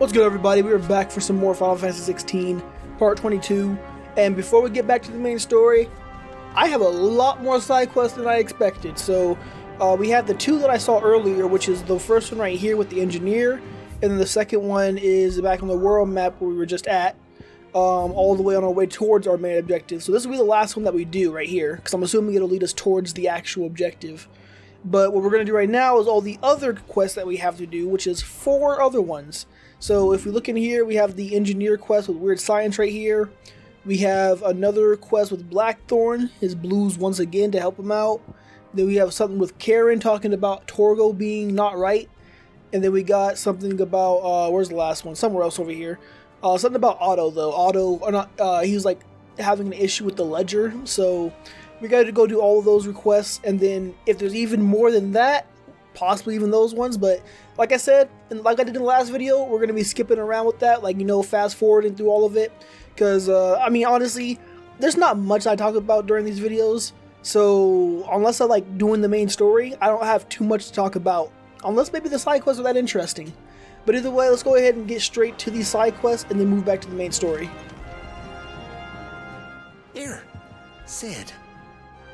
What's good, everybody? We are back for some more Final Fantasy 16 Part 22, and before we get back to the main story, I have a lot more side quests than I expected. So we have the two that I saw earlier, which is the first one right here with the engineer, and then the second one is back on the world map where we were just at, all the way on our way towards our main objective. So this will be the last one that we do right here, because I'm assuming it'll lead us towards the actual objective. But what we're going to do right now is all the other quests that we have to do, which is 4 other ones. So if we look in here, we have the engineer quest with weird science right here. We have another quest with Blackthorn, his blues once again to help him out. Then we have something with Karen talking about Torgo being not right. And then we got something about, where's the last one? Somewhere else over here. Something about Otto though. Otto, or not, he was like having an issue with the ledger. So we got to go do all of those requests. And then if there's even more than that, possibly even those ones, but like I said, and like I did in the last video, we're going to be skipping around with that, like, you know, fast forwarding through all of it, because, I mean, honestly, there's not much I talk about during these videos, so unless I like doing the main story, I don't have too much to talk about, unless maybe the side quests are that interesting. But either way, let's go ahead and get straight to these side quests and then move back to the main story. Here, Sid,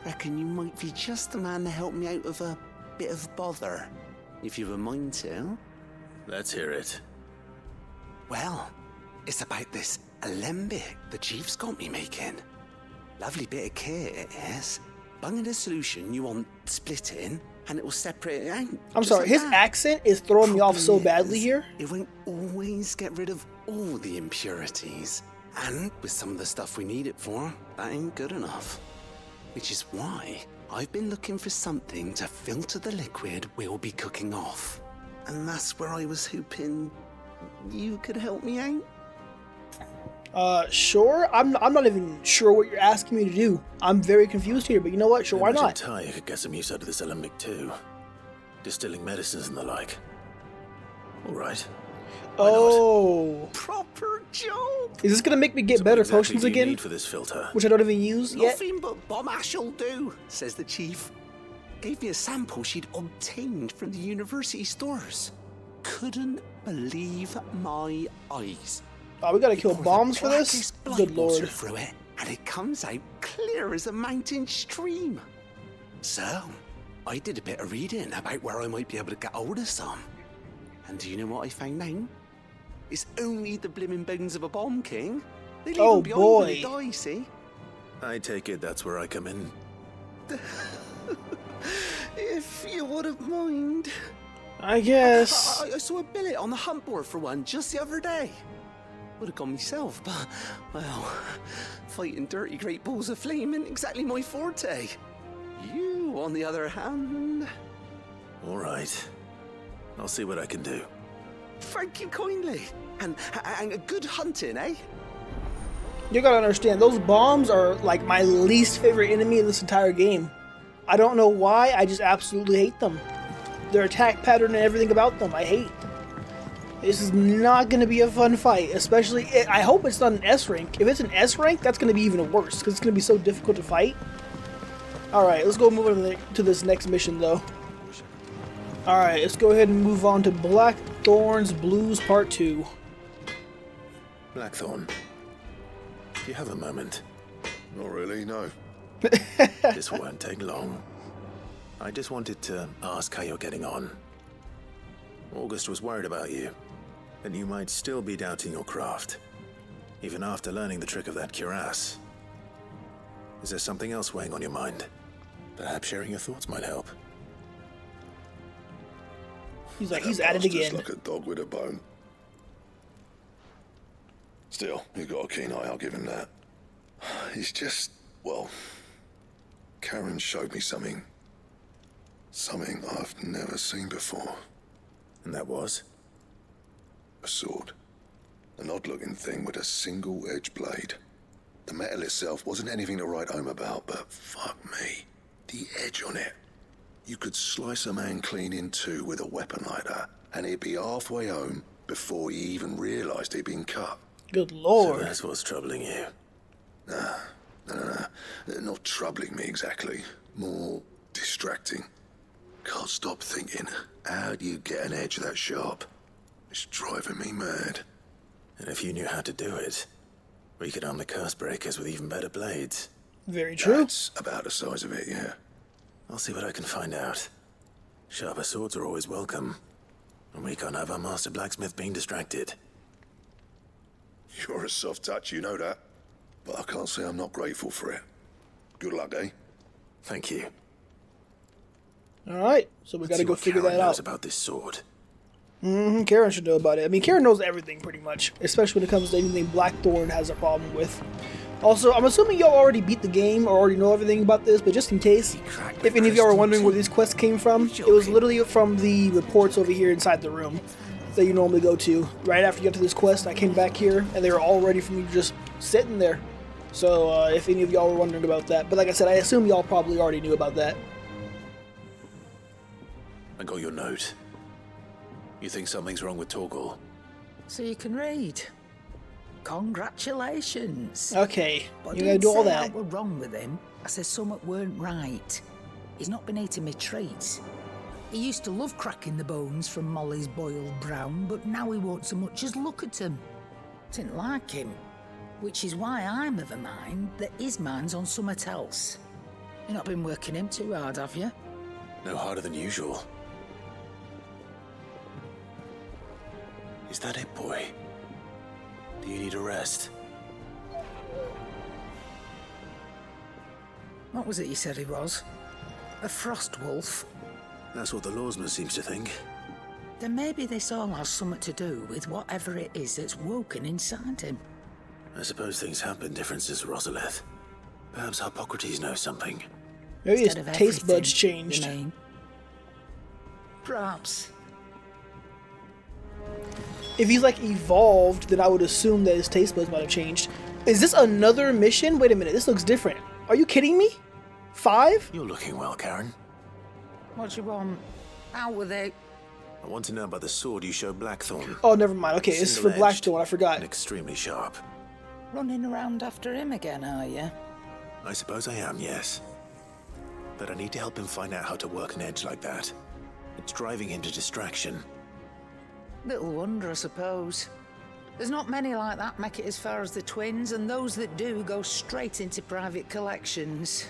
reckon you might be just the man to help me out of a bit of bother, if you were mind to. Let's hear it. Well, it's about this alembic the chief's got me making. Lovely bit of kit it is. Bunging a solution you want splitting, and it will separate it out. I'm sorry, like his that. accent is throwing me off so Problem badly is, here. It won't always get rid of all the impurities. And with some of the stuff we need it for, that ain't good enough. Which is why I've been looking for something to filter the liquid we'll be cooking off. And that's where I was hoping you could help me out. Sure. I'm not even sure what you're asking me to do. I'm very confused here, but you know what? Sure, why Imagine not? Ty could get some use out of this alembic too. Distilling medicines and the like. Alright. Oh. Proper job! Is this gonna make me get So better what exactly potions do you again? need for this filter? Which I don't even use yet? Nothing but bomb ash'll do, says the chief. Gave me a sample she'd obtained from the university stores. Couldn't believe my eyes. Oh, we gotta kill Pour the bombs for this? blackest blood Good water lord. through it, and it comes out clear as a mountain stream. So, I did a bit of reading about where I might be able to get hold of some. And do you know what I found out? It's only the blimmin' bones of a bomb king. They leave Oh, them behind when they boy. die, see? I take it that's where I come in. If you wouldn't mind. I guess. I saw a billet on the hunt board for one just the other day. Would have gone myself, but, well, fighting dirty great balls of flame isn't exactly my forte. You, on the other hand... Alright. I'll see what I can do. Thank you kindly. And a good hunting, eh? You gotta understand, those bombs are like my least favorite enemy in this entire game. I don't know why, I just absolutely hate them. Their attack pattern and everything about them, I hate. This is not gonna be a fun fight, especially, I hope it's not an S rank. If it's an S rank, that's gonna be even worse, because it's gonna be so difficult to fight. Alright, let's go move on to this next mission though. Alright, let's go ahead and move on to Blackthorn's Blues Part 2. Blackthorn. Do you have a moment? Not really, no. This won't take long. I just wanted to ask how you're getting on. August was worried about you, and you might still be doubting your craft, even after learning the trick of that cuirass. Is there something else weighing on your mind? Perhaps sharing your thoughts might help. He's like, That he's at it bastard's again. like a dog with a bone. Still, you've got a keen eye, I'll give him that. He's just, well, Karen showed me something. Something I've never seen before. And that was? A sword. An odd-looking thing with a single-edged blade. The metal itself wasn't anything to write home about, but fuck me. The edge on it. You could slice a man clean in two with a weapon like that, and he'd be halfway home before he even realised he'd been cut. Good So lord. that's what's troubling you. No, not troubling me exactly. More distracting. Can't stop thinking, how do you get an edge that sharp? It's driving me mad. And if you knew how to do it, we could arm the curse breakers with even better blades. Very true. That's about the size of it, yeah. I'll see what I can find out. Sharper swords are always welcome. And we can't have our master blacksmith being distracted. You're a soft touch, you know that. But I can't say I'm not grateful for it. Good luck, eh? Thank you. All right, so we got to go figure that knows out. about this sword. Karen should know about it. I mean, Karen knows everything pretty much, especially when it comes to anything Blackthorn has a problem with. Also, I'm assuming y'all already beat the game or already know everything about this, but just in case, if any of y'all are wondering where these quests came from, it was literally from the reports over here inside the room that you normally go to. Right after you get to this quest, I came back here, and they were all ready for me just sitting there. So, if any of y'all were wondering about that. But like I said, I assume y'all probably already knew about that. I got your note. You think something's wrong with Torgal? So you can read. Congratulations. Okay, But you I gotta didn't do all say that. I were wrong with him. I said something weren't right. He's not been eating me treats. He used to love cracking the bones from Molly's boiled brown, but now he won't so much as look at 'em. Didn't like him. Which is why I'm of a mind that his mind's on something else. You've not been working him too hard, have you? No harder than usual. Is that it, boy? Do you need a rest? What was it you said he was? A frost wolf? That's what the lawsman seems to think. Then maybe this all has something to do with whatever it is that's woken inside him. I suppose things have been different since Rosalith. Perhaps Hippocrates knows something. Maybe his Instead of taste buds everything, changed. you mean? Perhaps. If he's like evolved, then I would assume that his taste buds might have changed. Is this another mission? Wait a minute, this looks different. Are you kidding me? 5? You're looking well, Karen. What do you want? Out with it. I want to know about the sword you showed Blackthorn. Oh, never mind. Okay, this is for Single-edged Blackstone. I forgot. and extremely sharp. Running around after him again, are you? I suppose I am, yes. But I need to help him find out how to work an edge like that. It's driving him to distraction. Little wonder, I suppose. There's not many like that make it as far as the twins, and those that do go straight into private collections.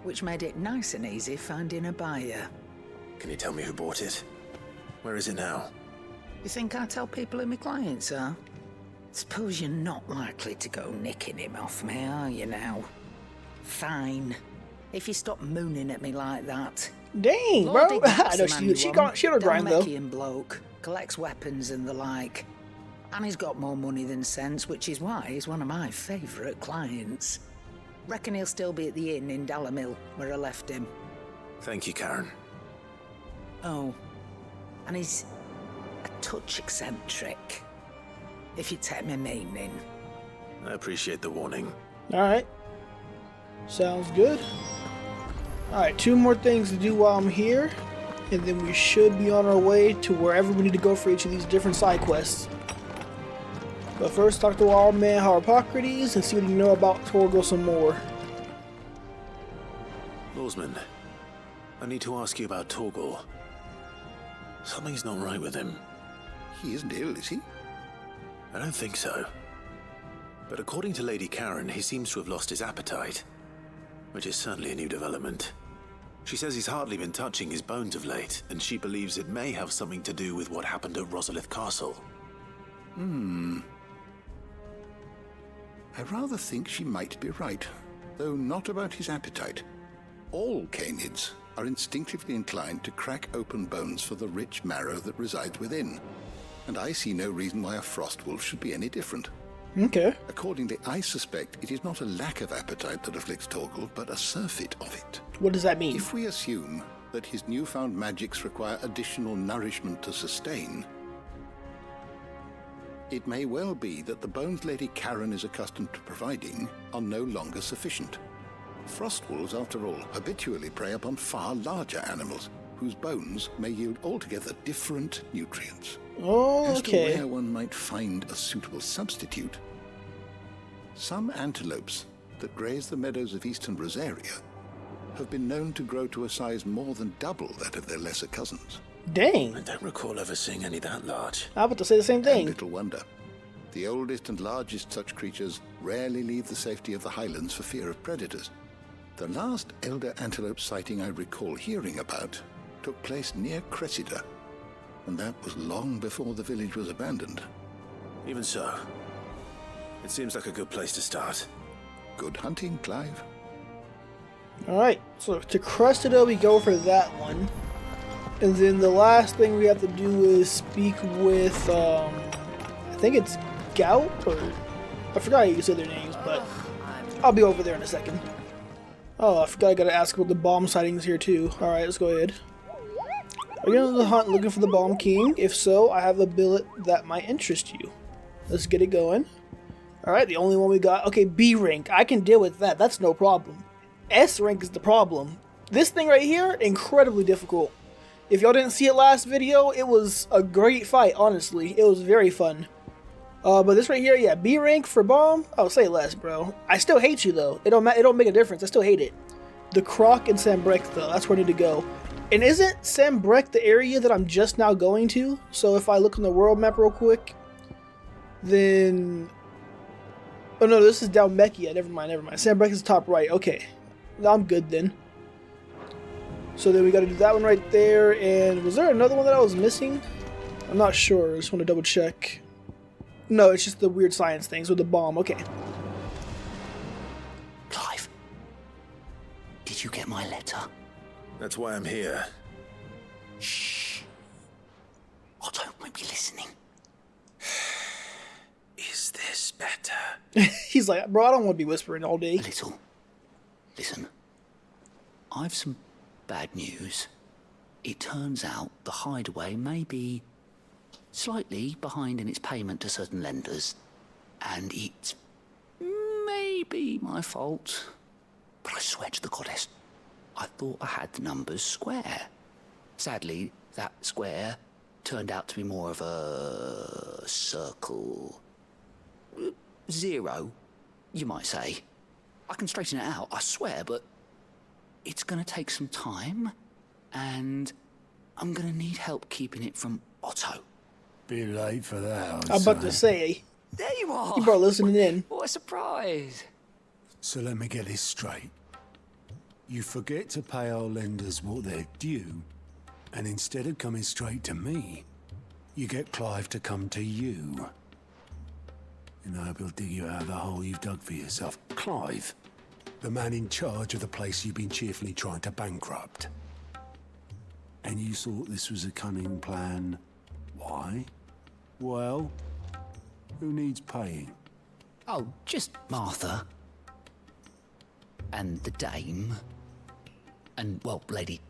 Which made it nice and easy finding a buyer. Can you tell me who bought it? Where is it now? You think I tell people who my clients are? Suppose you're not likely to go nicking him off me, are you now? Fine. If you stop mooning at me like that. Dang, Lord bro. Dignity's I know the man she you got want. she had a grind though. Dalmatian bloke, collects weapons and the like. And he's got more money than sense, which is why he's one of my favourite clients. Reckon he'll still be at the inn in Dalamil, where I left him. Thank you, Karen. Oh, and he's a touch eccentric, if you take my meaning. I appreciate the warning. Alright. Sounds good. Alright, 2 more things to do while I'm here. And then we should be on our way to wherever we need to go for each of these different side quests. But first, talk to our man Hippocrates and see what you know about Torgal some more. Lawsman, I need to ask you about Torgal. Something's not right with him. He isn't ill, is he? I don't think so. But according to Lady Karen, he seems to have lost his appetite, which is certainly a new development. She says he's hardly been touching his bones of late, and she believes it may have something to do with what happened at Rosalith Castle. I rather think she might be right, though not about his appetite. All canids are instinctively inclined to crack open bones for the rich marrow that resides within, and I see no reason why a frost wolf should be any different. Okay. Accordingly, I suspect it is not a lack of appetite that afflicts Torgal, but a surfeit of it. What does that mean? If we assume that his newfound magics require additional nourishment to sustain, it may well be that the bones Lady Karen is accustomed to providing are no longer sufficient. Frost wolves, after all, habitually prey upon far larger animals, whose bones may yield altogether different nutrients. Oh, As to okay. where one might find a suitable substitute, some antelopes that graze the meadows of eastern Rosaria have been known to grow to a size more than double that of their lesser cousins. Dang. I don't recall ever seeing any that large. I was about to say the same And thing. little wonder. The oldest and largest such creatures rarely leave the safety of the highlands for fear of predators. The last elder antelope sighting I recall hearing about took place near Cressida, and that was long before the village was abandoned. Even so, it seems like a good place to start. Good hunting, Clive. Alright, so to Cressida we go for that one. And then the last thing we have to do is speak with, I think it's Gout, or I forgot how you said their names, but I'll be over there in a second. Oh, I forgot I gotta ask about the bomb sightings here too. Alright, let's go ahead. Are you on the hunt looking for the Bomb King? If so, I have a billet that might interest you. Let's get it going. Alright, the only one we got. Okay, B rank. I can deal with that. That's no problem. S rank is the problem. This thing right here, incredibly difficult. If y'all didn't see it last video, it was a great fight, honestly. It was very fun. But this right here, yeah, B rank for bomb. Oh, say less, bro. I still hate you though. It don't make a difference. I still hate it. The Croc and Sambrek though, that's where I need to go. And isn't Sambrek the area that I'm just now going to? So if I look on the world map real quick, then oh no, this is down Mekia. Never mind. Sambrek is top right. Okay, I'm good then. So then we got to do that one right there. And was there another one that I was missing? I'm not sure. I just want to double check. No, it's just the weird science things with the bomb. Okay. Clive, did you get my letter? That's why I'm here. Shh. Otto might be listening. Is this better? He's like, bro, I don't want to be whispering all day. A little. Listen, I've some bad news. It turns out the hideaway may be slightly behind in its payment to certain lenders, and it may be my fault. But I swear to the goddess, I thought I had the numbers square. Sadly, that square turned out to be more of a circle. 0, you might say. I can straighten it out, I swear, but it's gonna take some time, and I'm gonna need help keeping it from Otto. Be late for that. I'm about to say, There you are! you brought listening in. What a surprise! So let me get this straight. You forget to pay our lenders what they're due, and instead of coming straight to me, you get Clive to come to you. And I hope he'll dig you out of the hole you've dug for yourself. Clive, the man in charge of the place you've been cheerfully trying to bankrupt. And you thought this was a cunning plan. Why? Well, who needs paying? Oh, just Martha. And the dame. And, well, Lady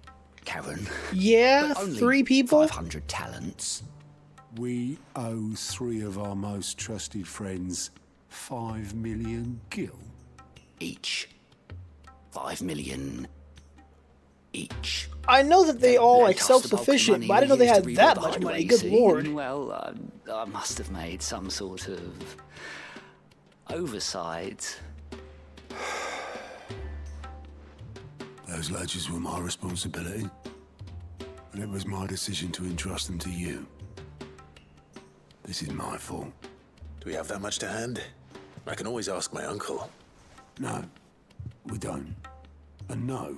Karen. Yeah, But only 3 people? 500 talents. We owe 3 of our most trusted friends 5 million gil. Each. 5 million each. I know that they all like Lent us the bulk of self-sufficient, money but I didn't know we they used had to that rebuild much the money. highway, Good see? lord. Well, I must have made some sort of oversight. Those ledgers were my responsibility, and it was my decision to entrust them to you. This is my fault. Do we have that much to hand? I can always ask my uncle. No, we don't. And no,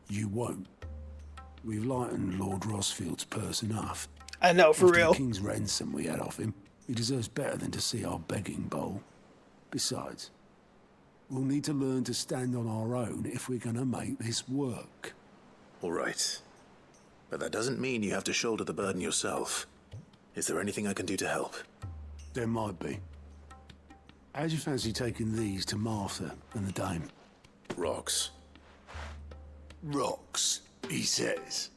you won't. We've lightened Lord Rosfield's purse enough. I know, for After real. the king's ransom we had off him, he deserves better than to see our begging bowl. Besides, we'll need to learn to stand on our own if we're gonna make this work. All right. But that doesn't mean you have to shoulder the burden yourself. Is there anything I can do to help? There might be. How'd you fancy taking these to Martha and the dame? Rocks. Rocks, he says.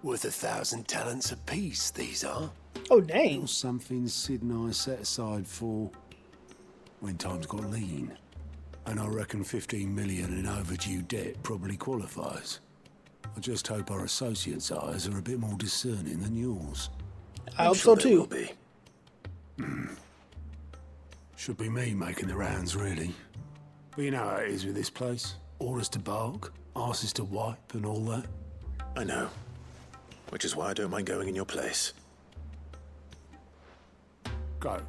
Worth 1,000 talents apiece, these are. Oh, dang. Or something Sid and I set aside for when times got lean. And I reckon 15 million in overdue debt probably qualifies. I just hope our associates' eyes are a bit more discerning than yours. I I'm hope sure so they will too. be. Should be me making the rounds, really. But you know how it is with this place. Orders to bark, asses to wipe, and all that. I know. which is why I don't mind going in your place. Go.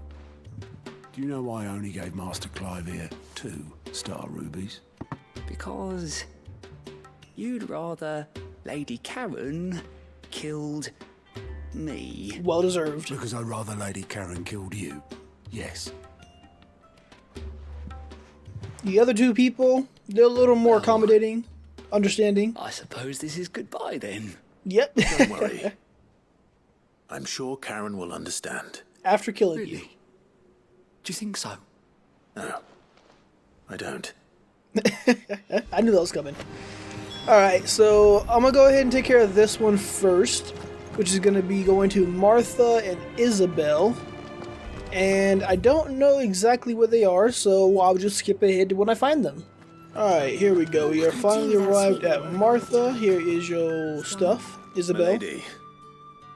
Do you know why I only gave Master Clive here 2 star rubies? Because you'd rather Lady Karen killed me. Well deserved. Because I'd rather Lady Karen killed you. Yes. The other 2 people, they're a little more accommodating, understanding. I suppose this is goodbye then. Yep. Don't worry. I'm sure Karen will understand. After killing Really? you. Do you think so? No, I don't. I knew that was coming. Alright, so I'm gonna go ahead and take care of this one first, which is gonna be going to Martha and Isabel. And I don't know exactly where they are, so I'll just skip ahead to when I find them. Alright, here we go. We are finally arrived at Martha. Here is your stuff, Isabel. Milady,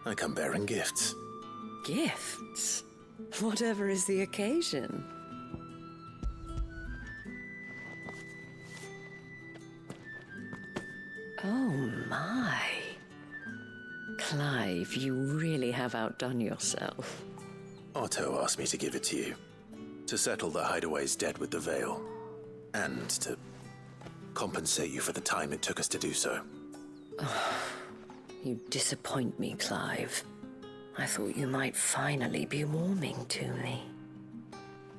I come bearing gifts. Gifts? Whatever is the occasion. Oh my. Clive, you really have outdone yourself. Otto asked me to give it to you, to settle the Hideaway's debt with the Veil, and to compensate you for the time it took us to do so. You disappoint me, Clive. I thought you might finally be warming to me.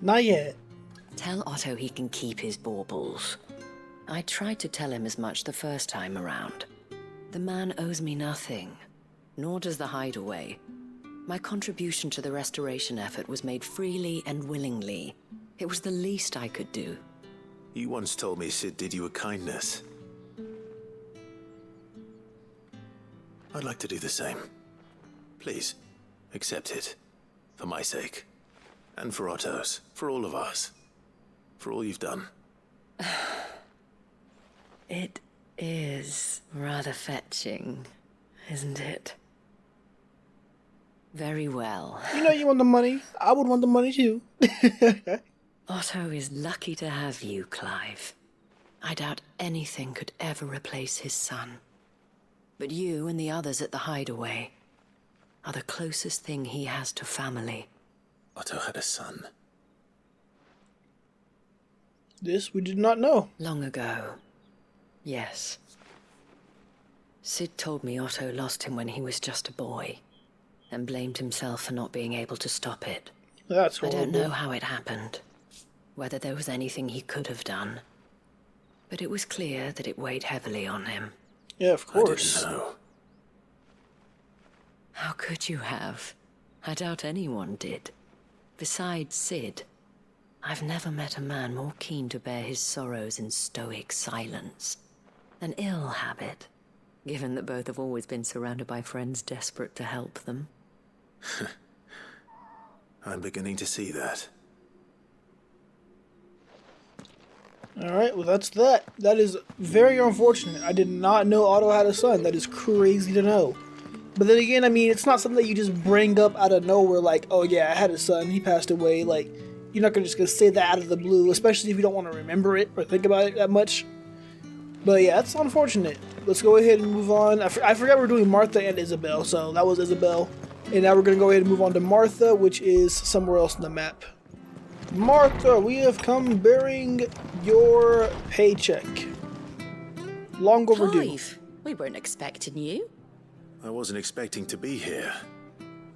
Not yet. Tell Otto he can keep his baubles. I tried to tell him as much the first time around. The man owes me nothing, nor does the Hideaway. My contribution to the restoration effort was made freely and willingly. It was the least I could do. You once told me Sid did you a kindness. I'd like to do the same. Please, accept it. For my sake. And for Otto's. For all of us. For all you've done. It is rather fetching, isn't it? Very well. You know you want the money. I would want the money too. Otto is lucky to have you, Clive. I doubt anything could ever replace his son. But you and the others at the Hideaway are the closest thing he has to family. Otto had a son. This we did not know. Long ago. Yes. Sid told me Otto lost him when he was just a boy, and blamed himself for not being able to stop it. That's I horrible. don't know how it happened, whether there was anything he could have done, but it was clear that it weighed heavily on him. Yeah, of course. I didn't know. How could you have? I doubt anyone did. Besides Sid, I've never met a man more keen to bear his sorrows in stoic silence. An ill habit, given that both have always been surrounded by friends desperate to help them. I'm beginning to see that. Alright, well that's that. That is very unfortunate. I did not know Otto had a son. That is crazy to know. But then again, I mean, it's not something that you just bring up out of nowhere like, oh yeah, I had a son, he passed away. Like, you're not just gonna say that out of the blue, especially if you don't want to remember it or think about it that much. But yeah, that's unfortunate. Let's go ahead and move on. I forgot we're doing Martha and Isabel, so that was Isabel. And now we're gonna go ahead and move on to Martha, which is somewhere else on the map. Martha, we have come bearing your paycheck. Long overdue. Clive, we weren't expecting you. I wasn't expecting to be here,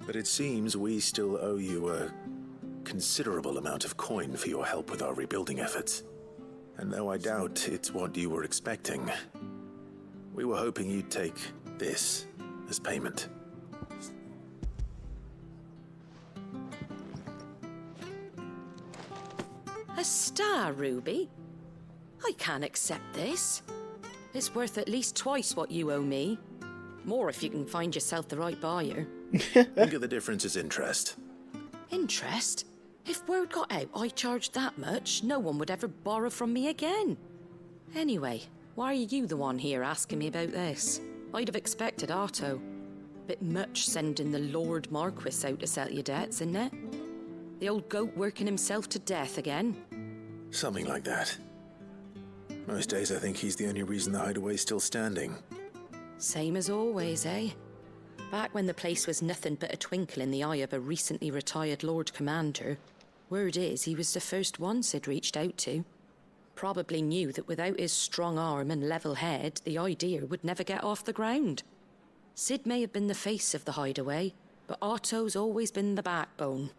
but it seems we still owe you a considerable amount of coin for your help with our rebuilding efforts. And though I doubt it's what you were expecting, we were hoping you'd take this as payment. A star ruby? I can't accept this. It's worth at least twice what you owe me. More if you can find yourself the right buyer. Think of the difference as interest. Interest? If word got out I charged that much, no one would ever borrow from me again. Anyway, why are you the one here asking me about this? I'd have expected Otto. Bit much sending the Lord Marquis out to settle your debts, isn't it? The old goat working himself to death again? Something like that. Most days I think he's the only reason the Hideaway's still standing. Same as always, eh? Back when the place was nothing but a twinkle in the eye of a recently retired Lord Commander, word is he was the first one Sid reached out to. Probably knew that without his strong arm and level head, the idea would never get off the ground. Sid may have been the face of the hideaway, but Otto's always been the backbone.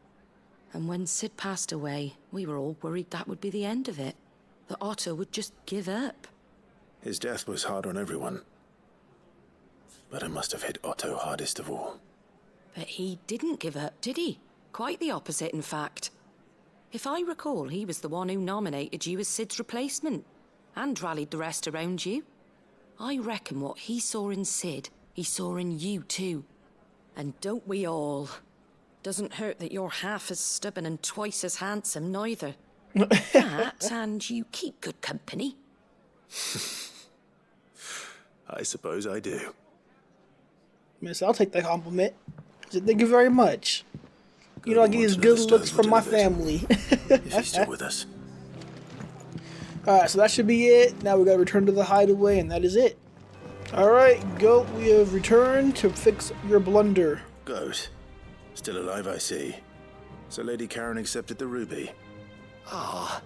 And when Sid passed away, we were all worried that would be the end of it. That Otto would just give up. His death was hard on everyone. But it must have hit Otto hardest of all. But he didn't give up, did he? Quite the opposite, in fact. If I recall, he was the one who nominated you as Sid's replacement, and rallied the rest around you. I reckon what he saw in Sid, he saw in you too. And don't we all? Doesn't hurt that you're half as stubborn and twice as handsome, neither. That, and you keep good company. I suppose I do. Miss, I'll take that compliment. Thank you very much. You know, I get these to good the looks stone from will my deliver it. family. If he's still with us. Alright, so that should be it. Now we gotta return to the hideaway, and that is it. Alright, Goat, we have returned to fix your blunder. Goat. Still alive, I see. So Lady Karen accepted the ruby. Ah,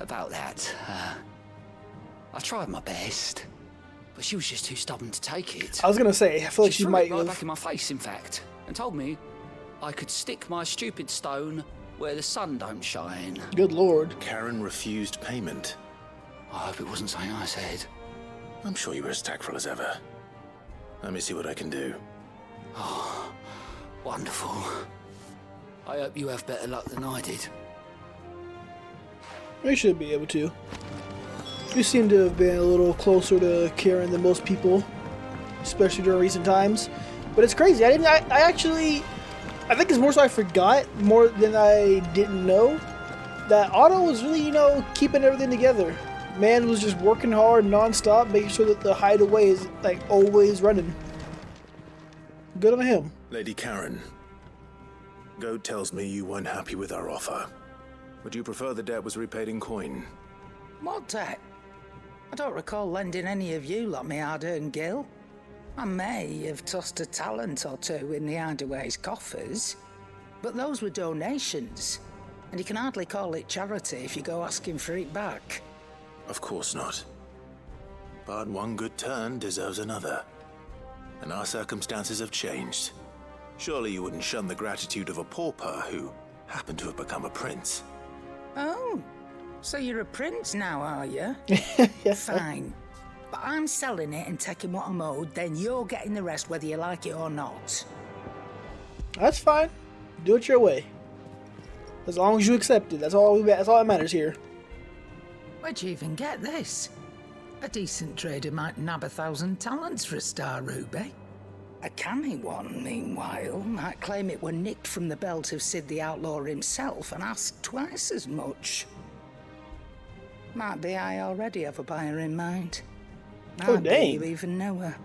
about that. I tried my best, but she was just too stubborn to take it. I was gonna say, I feel like she threw might it right have... back in my face, in fact, and told me I could stick my stupid stone where the sun don't shine. Good lord. Karen refused payment. I hope it wasn't something I said. I'm sure you were as tactful as ever. Let me see what I can do. Oh, wonderful. I hope you have better luck than I did. We should be able to. You seem to have been a little closer to Karen than most people, especially during recent times. But it's crazy. I think it's more so I forgot more than I didn't know that Otto was really, keeping everything together. Man was just working hard non-stop, making sure that the hideaway is like always running. Good on him. Lady Karen, Goat tells me you weren't happy with our offer. Would you prefer the debt was repaid in coin? What debt? I don't recall lending any of you lot me hard-earned gil. I may have tossed a talent or two in the hideaway's coffers, but those were donations, and you can hardly call it charity if you go asking for it back. Of course not. But one good turn deserves another. And our circumstances have changed. Surely you wouldn't shun the gratitude of a pauper who happened to have become a prince. Oh, so you're a prince now, are you? Fine. But I'm selling it and taking what I'm owed, then you're getting the rest whether you like it or not. That's fine. Do it your way. As long as you accept it. That's all that matters here. Where'd you even get this? A decent trader might nab 1,000 talents for a star ruby. A canny one, meanwhile, might claim it were nicked from the belt of Sid the Outlaw himself and ask twice as much. Might be I already have a buyer in mind. Oh, Might be dang. you even know her.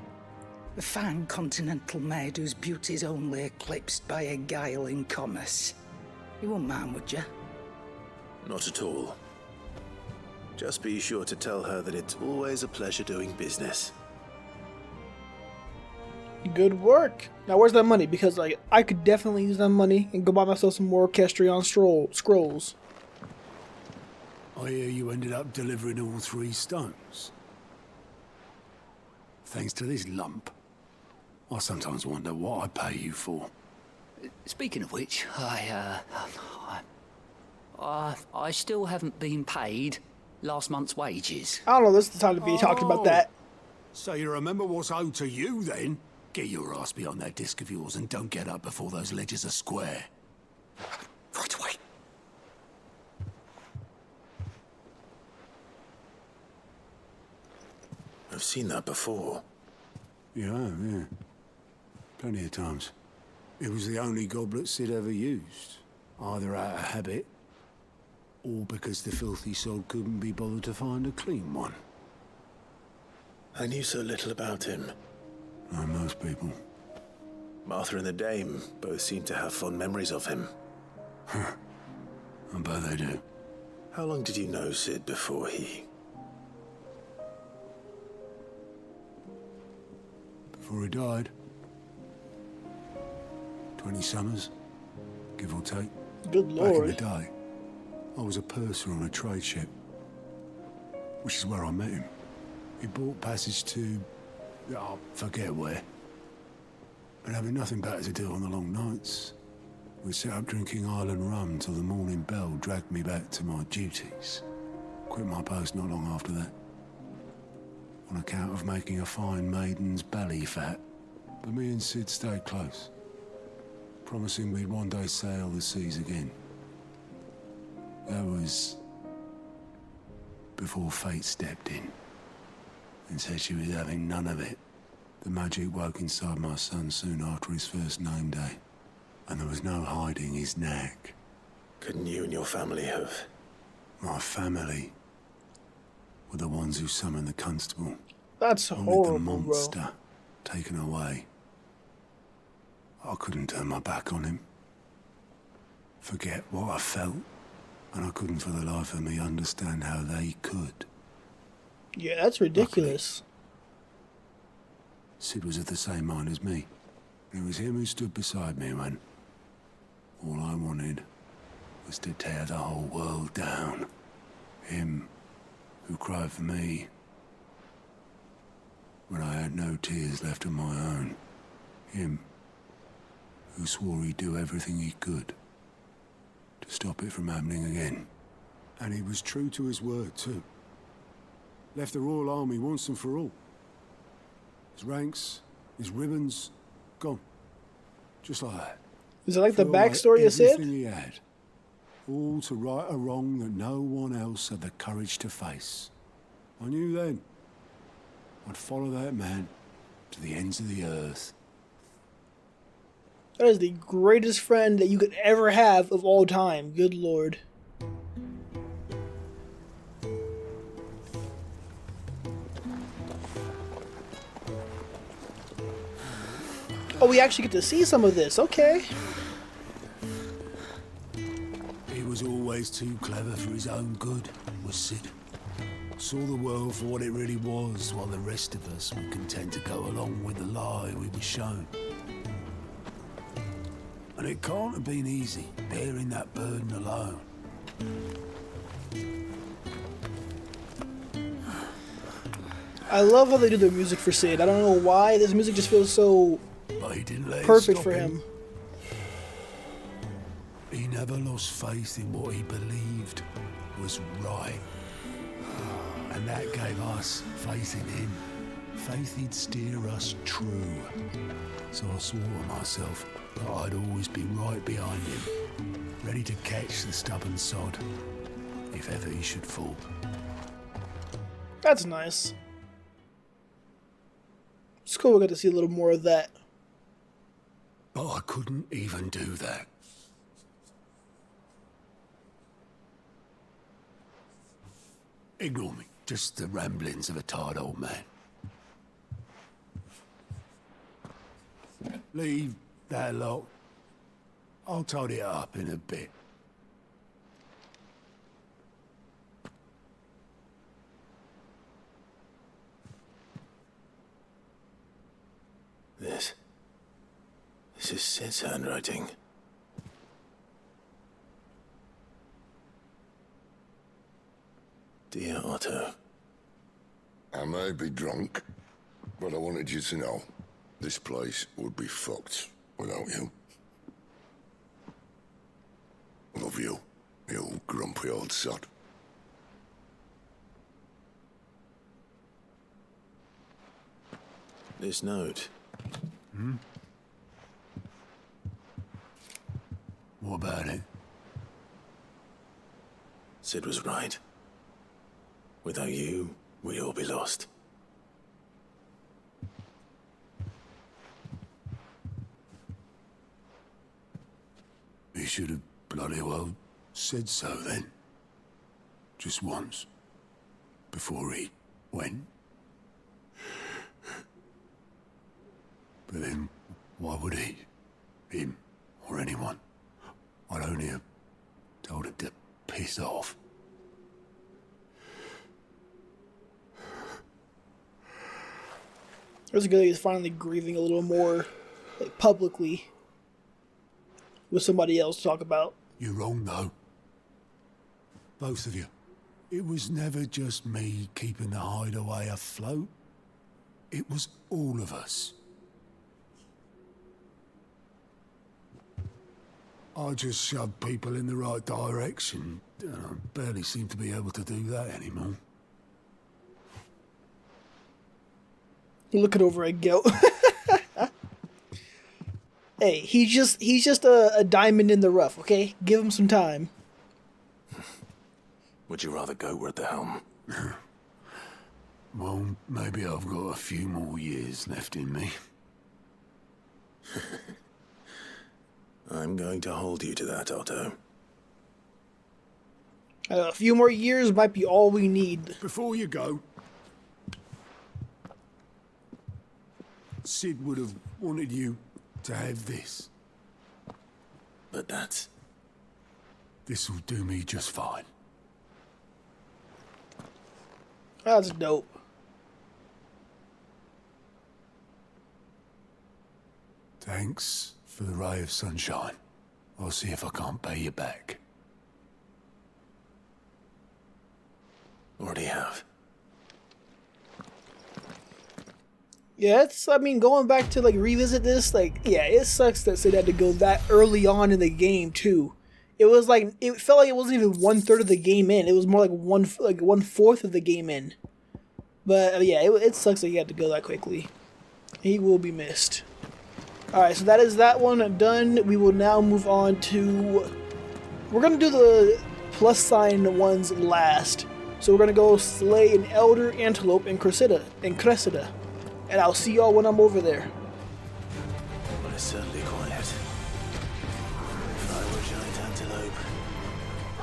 A fine continental maid whose beauty's only eclipsed by a guile in commerce. You wouldn't mind, would you? Not at all. Just be sure to tell her that it's always a pleasure doing business. Good work. Now, where's that money? Because I could definitely use that money and go buy myself some more Orchestrion scrolls. I hear you ended up delivering all 3 stones. Thanks to this lump. I sometimes wonder what I pay you for. Speaking of which, I still haven't been paid last month's wages. I don't know, this is the time to be talking about that. So you remember what's owed to you, then? Get your ass behind that disc of yours and don't get up before those ledgers are square. Right away. I've seen that before. Yeah. Plenty of times. It was the only goblet Sid ever used. Either out of habit, or because the filthy sod couldn't be bothered to find a clean one. I knew so little about him. Like most people. Martha and the Dame both seem to have fond memories of him. I bet they do. How long did you know Sid before he... Before he died, 20 summers, give or take. Good Back in the lord. day, I was a purser on a trade ship, which is where I met him. He bought passage to, I forget where. But having nothing better to do on the long nights, we set up drinking island rum till the morning bell dragged me back to my duties. Quit my post not long after that, on account of making a fine maiden's belly fat. But me and Sid stayed close, promising we'd one day sail the seas again. That was before fate stepped in and said she was having none of it. The magic woke inside my son soon after his first name day, and there was no hiding his knack. Couldn't you and your family have? My family were the ones who summoned the constable. That's Wanted horrible, the bro. monster taken away. I couldn't turn my back on him. Forget what I felt, and I couldn't for the life of me understand how they could. Yeah, that's ridiculous. Sid was of the same mind as me. It was him who stood beside me when all I wanted was to tear the whole world down. Him who cried for me when I had no tears left of my own. Him who swore he'd do everything he could to stop it from happening again. And he was true to his word, too. Left the Royal Army once and for all. His ranks, his ribbons, gone. Just like that. Is it like the Threw away backstory of Sid? everything he had. All to right a wrong that no one else had the courage to face. I knew then I'd follow that man to the ends of the earth. That is the greatest friend that you could ever have of all time. Good lord. Oh, we actually get to see some of this. Okay. He was always too clever for his own good, was Sid. Saw the world for what it really was, while the rest of us were content to go along with the lie we were shown. And it can't have been easy, bearing that burden alone. I love how they do their music for Sid. I don't know why. This music just feels so But he didn't let it perfect stop for him. He never lost faith in what he believed was right. And that gave us faith in him. Faith he'd steer us true. So I swore to myself that I'd always be right behind him, ready to catch the stubborn sod, if ever he should fall. That's nice. It's cool we got to see a little more of that. But I couldn't even do that. Ignore me. Just the ramblings of a tired old man. Leave that lot. I'll tidy it up in a bit. This is Sid's handwriting. Dear Otto. I may be drunk, but I wanted you to know this place would be fucked without you. Love you, you grumpy old sod. This note. What about it? Sid was right. Without you, we'd all be lost. He should have bloody well said so then. Just once. Before he went. But then, why would he? Him, or anyone? I'd only have told him to piss off. There's a good that he's finally grieving a little more, like, publicly. with somebody else to talk about. You're wrong, though. Both of you. It was never just me keeping the hideaway afloat. It was all of us. I just shoved people in the right direction, and I barely seem to be able to do that anymore. Look it over at Goat. Hey, he's just a diamond in the rough, okay? Give him some time. Would you rather go at the helm? Well, maybe I've got a few more years left in me. I'm going to hold you to that, Otto. A few more years might be all we need. Before you go, Sid would have wanted you to have this. But that's... This'll do me just fine. That's dope. Thanks for the ray of sunshine. I'll see if I can't pay you back. Already have. Yeah, I mean, going back to, like, revisit this, like, yeah, it sucks that Sid had to go that early on in the game, too. It was like, it felt like it wasn't even 1/3 of the game in. It was more like 1/4 of the game in. But, yeah, it sucks that he had to go that quickly. He will be missed. Alright, so that is that one done. We will now move on to... We're going to do the plus sign ones last. So we're going to go slay an elder antelope in Cressida. And I'll see y'all when I'm over there. Well, it's certainly quiet. If I were a giant antelope,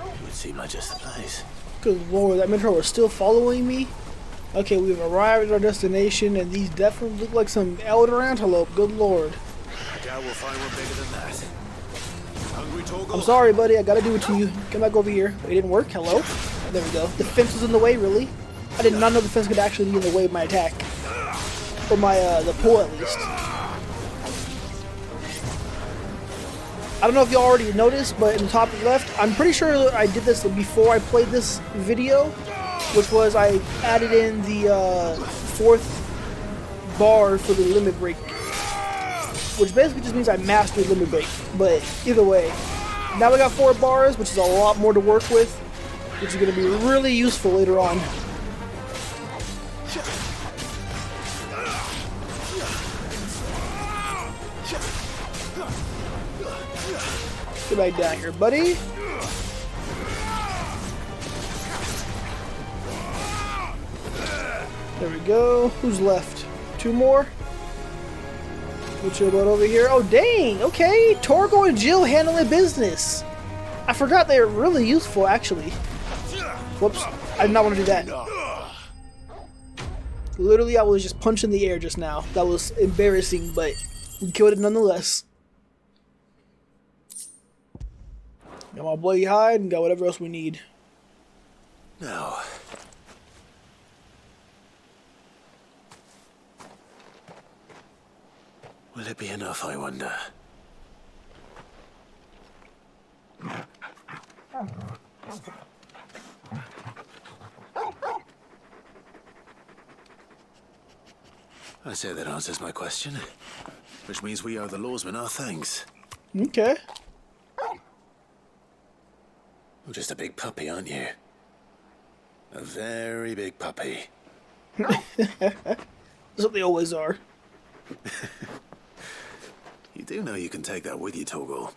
it would seem like just the place. Good lord, that Metro is still following me? Okay, we've arrived at our destination, and these definitely look like some elder antelope. Good lord. I doubt we'll find one bigger than that. Hungry Torgal? I'm sorry, buddy. I gotta do it to you. Come back over here. It didn't work. Hello? There we go. The fence was in the way, really? I did not know the fence could actually be in the way of my attack. Or my, the pull, at least. I don't know if you already noticed, but in the top left, I'm pretty sure I did this before I played this video, which was I added in the 4th bar for the limit break, which basically just means I mastered limit break. But either way, now we got 4 bars, which is a lot more to work with, which is going to be really useful later on. Get back down here, buddy. There we go. Who's left? 2 more? Which about over here? Oh, dang! Okay, Torgo and Jill handling business. I forgot they're really useful, actually. Whoops. I did not want to do that. Literally, I was just punching the air just now. That was embarrassing, but we killed it nonetheless. Got my bloody hide and got whatever else we need. No. Will it be enough, I wonder? I say that answers my question. Which means we owe the lawsman our thanks. Okay. You're just a big puppy, aren't you? A very big puppy. That's what they always are. You do know you can take that with you, Torgal.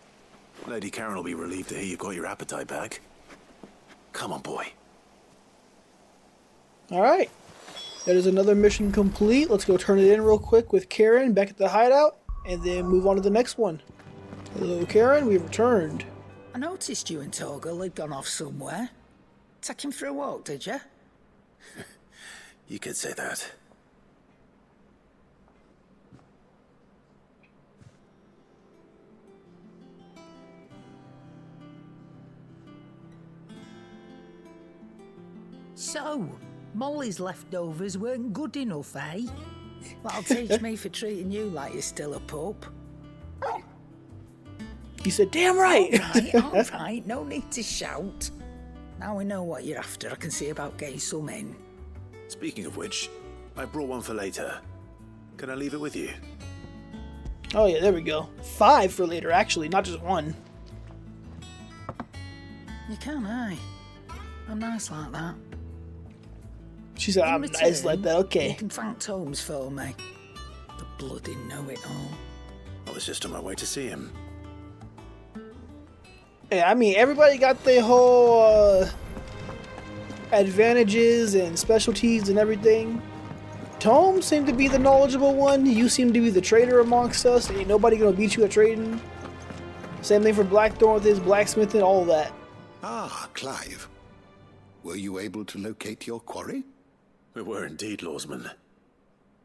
Lady Karen will be relieved to hear you've got your appetite back. Come on, boy. Alright. That is another mission complete. Let's go turn it in real quick with Karen back at the hideout, and then move on to the next one. Hello, Karen. We've returned. I noticed you and Torgal had gone off somewhere. Take him for a walk, did you? You could say that. So, Molly's leftovers weren't good enough, eh? That'll teach me for treating you like you're still a pup. He said, damn right. All right, no need to shout. Now we know what you're after. I can see about getting some in. Speaking of which, I brought one for later. Can I leave it with you? Oh yeah, there we go. 5 for later, actually, not just 1. You can, aye. I'm nice like that. She said, I'm nice like that, You okay. can thank Tomes for me. The bloody know-it-all. I was just on my way to see him. Yeah, I mean, everybody got their whole advantages and specialties and everything. Tome seemed to be the knowledgeable one. You seem to be the trader amongst us. Ain't nobody gonna beat you at trading. Same thing for Blackthorn with his blacksmithing, all that. Ah, Clive. Were you able to locate your quarry? We were indeed, Lawsman.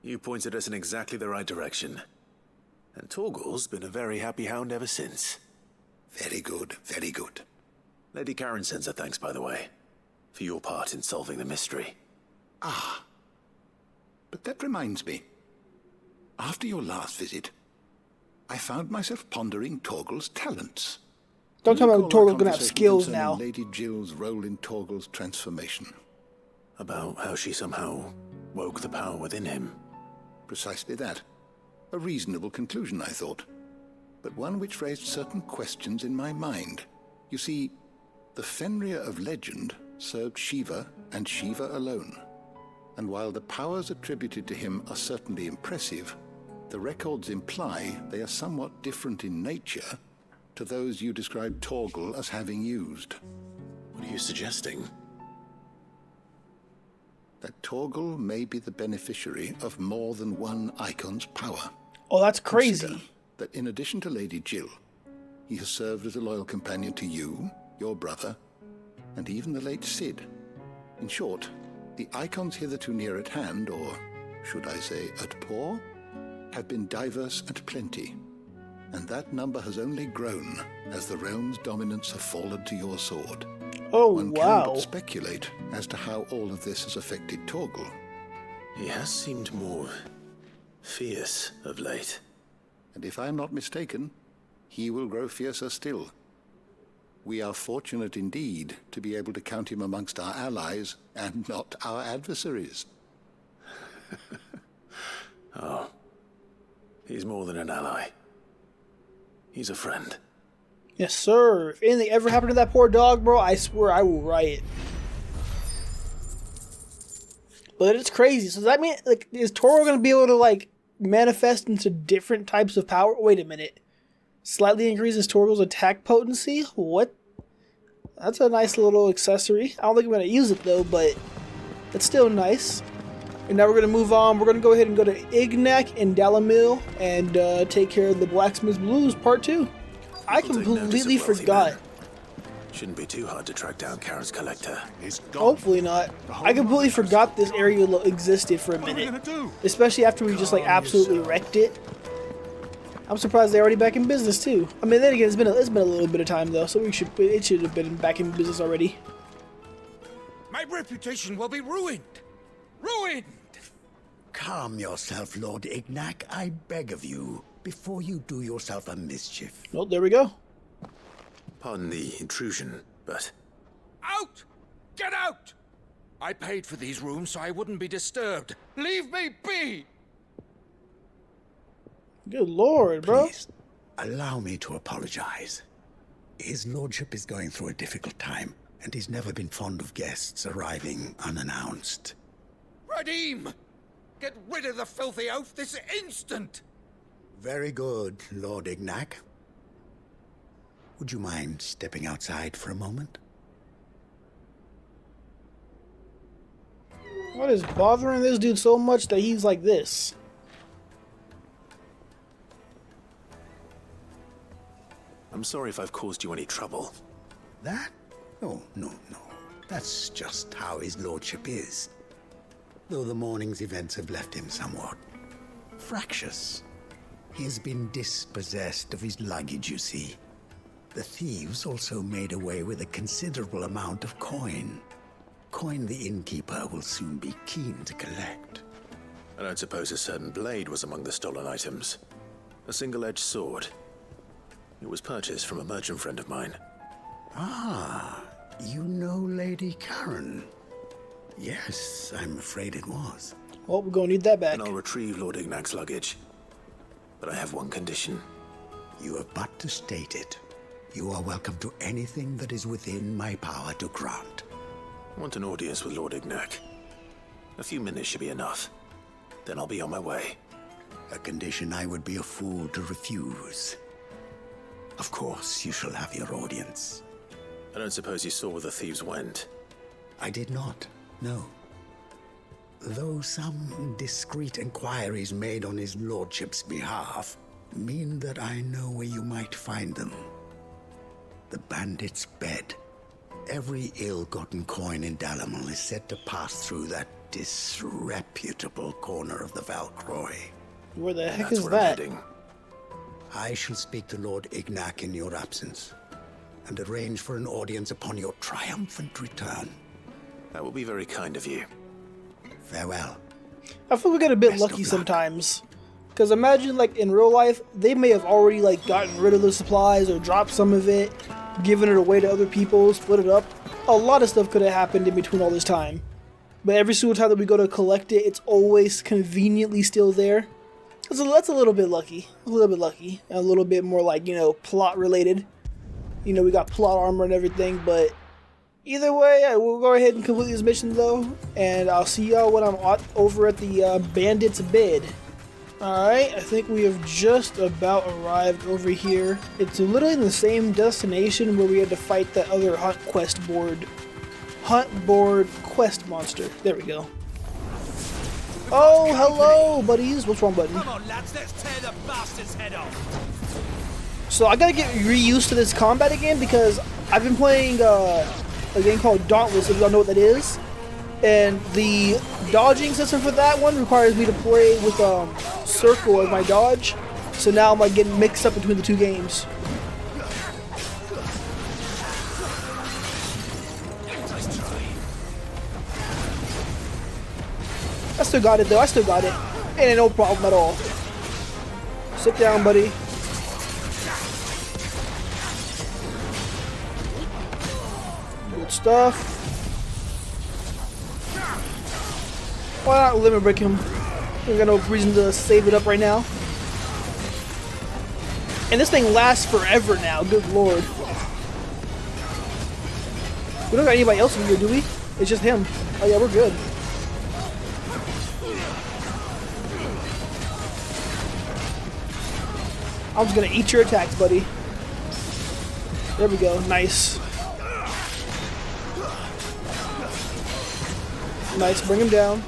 You pointed us in exactly the right direction. And Torgal's been a very happy hound ever since. Very good, very good. Lady Karen sends her thanks, by the way, for your part in solving the mystery. Ah. But that reminds me. After your last visit, I found myself pondering Torgal's talents. Don't tell me Recall our Torgal's gonna have conversation skills concerning now. Lady Jill's role in Torgal's transformation. About how she somehow woke the power within him. Precisely that. A reasonable conclusion, I thought. But one which raised certain questions in my mind. You see, the Fenrir of legend served Shiva and Shiva alone. And while the powers attributed to him are certainly impressive, the records imply they are somewhat different in nature to those you described Torgal as having used. What are you suggesting? That Torgal may be the beneficiary of more than one icon's power. Oh, that's crazy. Consider that in addition to Lady Jill, he has served as a loyal companion to you, your brother, and even the late Cid. In short, the icons hitherto near at hand, or should I say at paw, have been diverse and plenty, and that number has only grown as the realm's dominance have fallen to your sword. Oh, One can wow. but speculate as to how all of this has affected Torgal. He has seemed more fierce of late. And if I am not mistaken, he will grow fiercer still. We are fortunate indeed to be able to count him amongst our allies and not our adversaries. Oh, he's more than an ally. He's a friend. Yes, sir. If anything ever happened to that poor dog, bro, I swear I will riot. But it's crazy. So does that mean, like, is Toro gonna be able to, like, manifest into different types of power? Wait a minute. Slightly increases Torgal's attack potency? What? That's a nice little accessory. I don't think I'm gonna use it though, but it's still nice. And now we're gonna move on. We're gonna go ahead and go to Ignac and Dalamil and take care of the Blacksmith Blues Part 2. I We'll take notice completely of wealthy forgot. men. Shouldn't be too hard to track down Karen's collector. He's gone. Hopefully not. I completely forgot this area existed for a minute. Especially after we just like absolutely wrecked it. I'm surprised they're already back in business too. I mean, then again, it's been a little bit of time though, so it should have been back in business already. My reputation will be ruined. Ruined! Calm yourself, Lord Ignac, I beg of you, before you do yourself a mischief. Oh, there we go. Pardon the intrusion, but Out! Get out! I paid for these rooms so I wouldn't be disturbed. Leave me be! Good lord, bro. Please, allow me to apologize. His lordship is going through a difficult time, and he's never been fond of guests arriving unannounced. Radim! Get rid of the filthy oaf this instant! Very good, Lord Ignac. Would you mind stepping outside for a moment? What is bothering this dude so much that he's like this? I'm sorry if I've caused you any trouble. That? Oh, no. That's just how his lordship is. Though the morning's events have left him somewhat fractious. He has been dispossessed of his luggage, you see. The thieves also made away with a considerable amount of coin. Coin the innkeeper will soon be keen to collect. I don't suppose a certain blade was among the stolen items. A single-edged sword. It was purchased from a merchant friend of mine. Ah, you know Lady Karen. Yes, I'm afraid it was. Well, we're gonna need that back. And I'll retrieve Lord Ignac's luggage. But I have one condition. You have but to state it. You are welcome to anything that is within my power to grant. I want an audience with Lord Ignac. A few minutes should be enough. Then I'll be on my way. A condition I would be a fool to refuse. Of course, you shall have your audience. I don't suppose you saw where the thieves went. I did not, no. Though some discreet inquiries made on his lordship's behalf mean that I know where you might find them. The bandit's bed. Every ill-gotten coin in Dalamil is said to pass through that disreputable corner of the Valcroy. Where the heck That's is where I'm that? heading. I shall speak to Lord Ignac in your absence, and arrange for an audience upon your triumphant return. That will be very kind of you. Farewell. I feel we get a bit Best of lucky luck. sometimes. Because imagine, like, in real life, they may have already, like, gotten rid of the supplies or dropped some of it, given it away to other people, split it up. A lot of stuff could have happened in between all this time. But every single time that we go to collect it, it's always conveniently still there. So that's a little bit lucky. A little bit lucky. And a little bit more, like, you know, plot related. You know, we got plot armor and everything, but either way, we'll go ahead and complete this mission, though. And I'll see y'all when I'm over at the bandit's bed. Alright, I think we have just about arrived over here. It's literally in the same destination where we had to fight that other hunt board quest monster. There we go. Oh, hello, buddies. What's wrong, buddy? Come on, lads, let's tear the bastard's head off. So I gotta get reused to this combat again because I've been playing a game called Dauntless, if y'all know what that is. And the dodging system for that one requires me to play with circle as my dodge. So now I'm like getting mixed up between the two games. I still got it though, I still got it. Ain't no problem at all. Sit down, buddy. Good stuff. Why not limit break him? We got no reason to save it up right now. And this thing lasts forever now, good lord. We don't got anybody else in here, do we? It's just him. Oh yeah, we're good. I'm just gonna eat your attacks, buddy. There we go, nice. Nice, bring him down.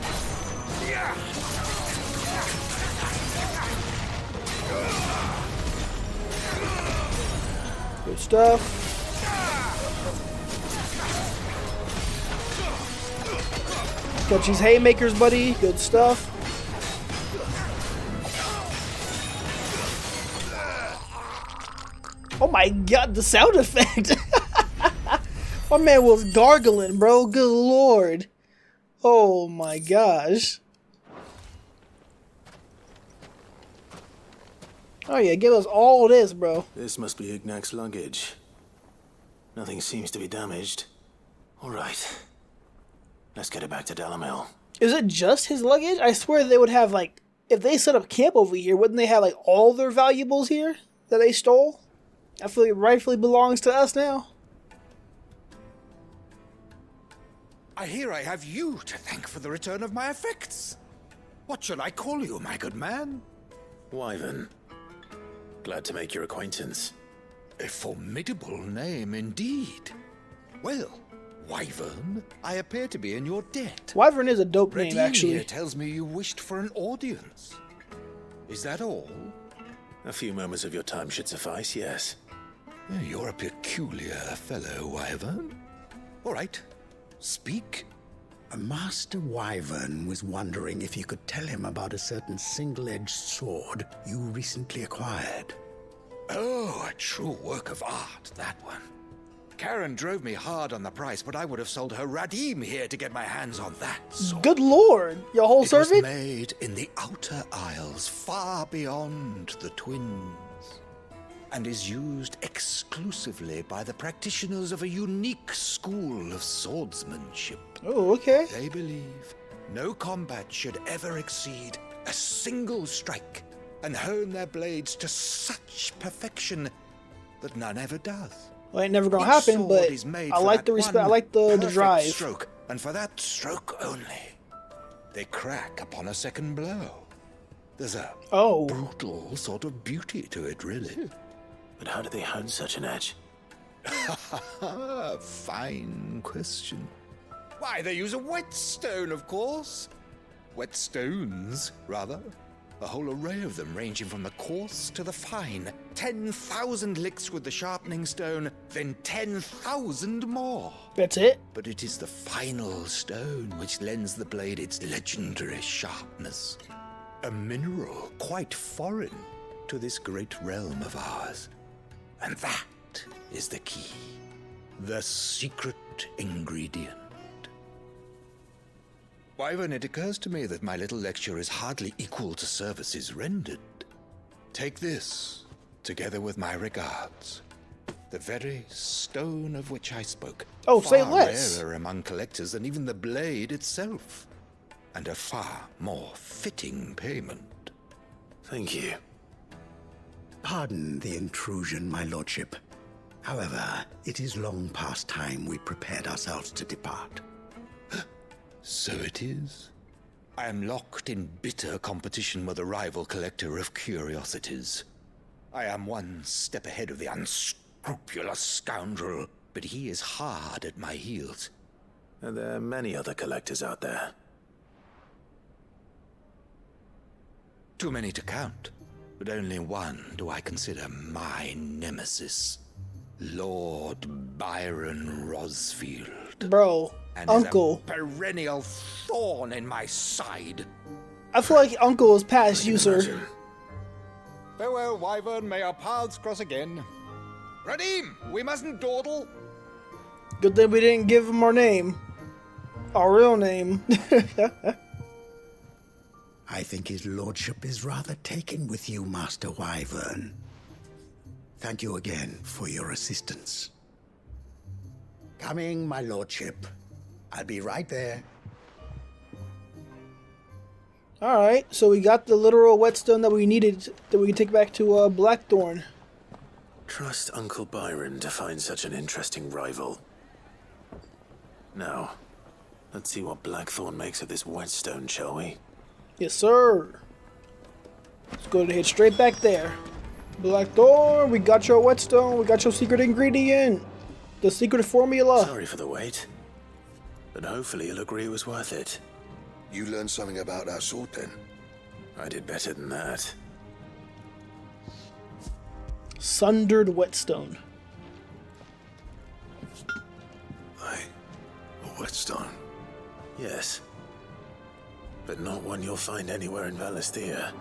Good stuff. Catch these haymakers, buddy. Good stuff. Oh my god, the sound effect! My man was gargling, bro. Good lord. Oh my gosh. Oh yeah, give us all this, bro. This must be Ignac's luggage. Nothing seems to be damaged. Alright. Let's get it back to Dalamil. Is it just his luggage? I swear they would have, like, if they set up camp over here, wouldn't they have, like, all their valuables here that they stole? I feel like it rightfully belongs to us now. I hear I have you to thank for the return of my effects. What shall I call you, my good man? Wyvern. Glad to make your acquaintance. A formidable name indeed. Well, Wyvern, I appear to be in your debt. Wyvern is a dope name, Redine actually. here tells me you wished for an audience. Is that all? A few moments of your time should suffice, yes. You're a peculiar fellow, Wyvern. All right, speak. Master Wyvern was wondering if you could tell him about a certain single-edged sword you recently acquired. Oh, a true work of art, that one. Karen drove me hard on the price, but I would have sold her Radim here to get my hands on that sword. Good lord, your whole It servant? was made in the Outer Isles, far beyond the Twins. and is used exclusively by the practitioners of a unique school of swordsmanship. Oh, okay. They believe no combat should ever exceed a single strike, and hone their blades to such perfection that none ever does. Well, ain't never gonna Each happen, sword but is made I for like that the respect. I one like the perfect drive. stroke, and for that stroke only, they crack upon a second blow. There's a brutal sort of beauty to it, really. But how do they hone such an edge? Fine question. Why, they use a whetstone, of course. Whetstones, rather. A whole array of them, ranging from the coarse to the fine. 10,000 licks with the sharpening stone, then 10,000 more. That's it? But it is the final stone which lends the blade its legendary sharpness. A mineral quite foreign to this great realm of ours. And that is the key. The secret ingredient. Wyvern, it occurs to me that my little lecture is hardly equal to services rendered. Take this, together with my regards. The very stone of which I spoke. Oh, far say less. rarer among collectors than even the blade itself. And a far more fitting payment. Thank you. Pardon the intrusion, my lordship. However, it is long past time we prepared ourselves to depart. So it is. I am locked in bitter competition with a rival collector of curiosities. I am one step ahead of the unscrupulous scoundrel, but he is hard at my heels. And there are many other collectors out there. Too many to count, but only one do I consider my nemesis. Lord Byron Rosfield. Bro, and Uncle. Is a perennial thorn in my side. I feel like Uncle is past you, sir. Farewell, Wyvern. May our paths cross again. Radim, we mustn't dawdle. Good thing we didn't give him our name. Our real name. I think his lordship is rather taken with you, Master Wyvern. Thank you again for your assistance. Coming, my lordship. I'll be right there. Alright, so we got the literal whetstone that we needed that we can take back to Blackthorn. Trust Uncle Byron to find such an interesting rival. Now, let's see what Blackthorn makes of this whetstone, shall we? Yes, sir. Let's go ahead and head straight back there. Blackthorn, we got your whetstone, we got your secret ingredient. The secret formula. Sorry for the wait. But hopefully you'll agree it was worth it. You learned something about that sword then? I did better than that. Sundered whetstone. A whetstone? Yes. But not one you'll find anywhere in Valisthea.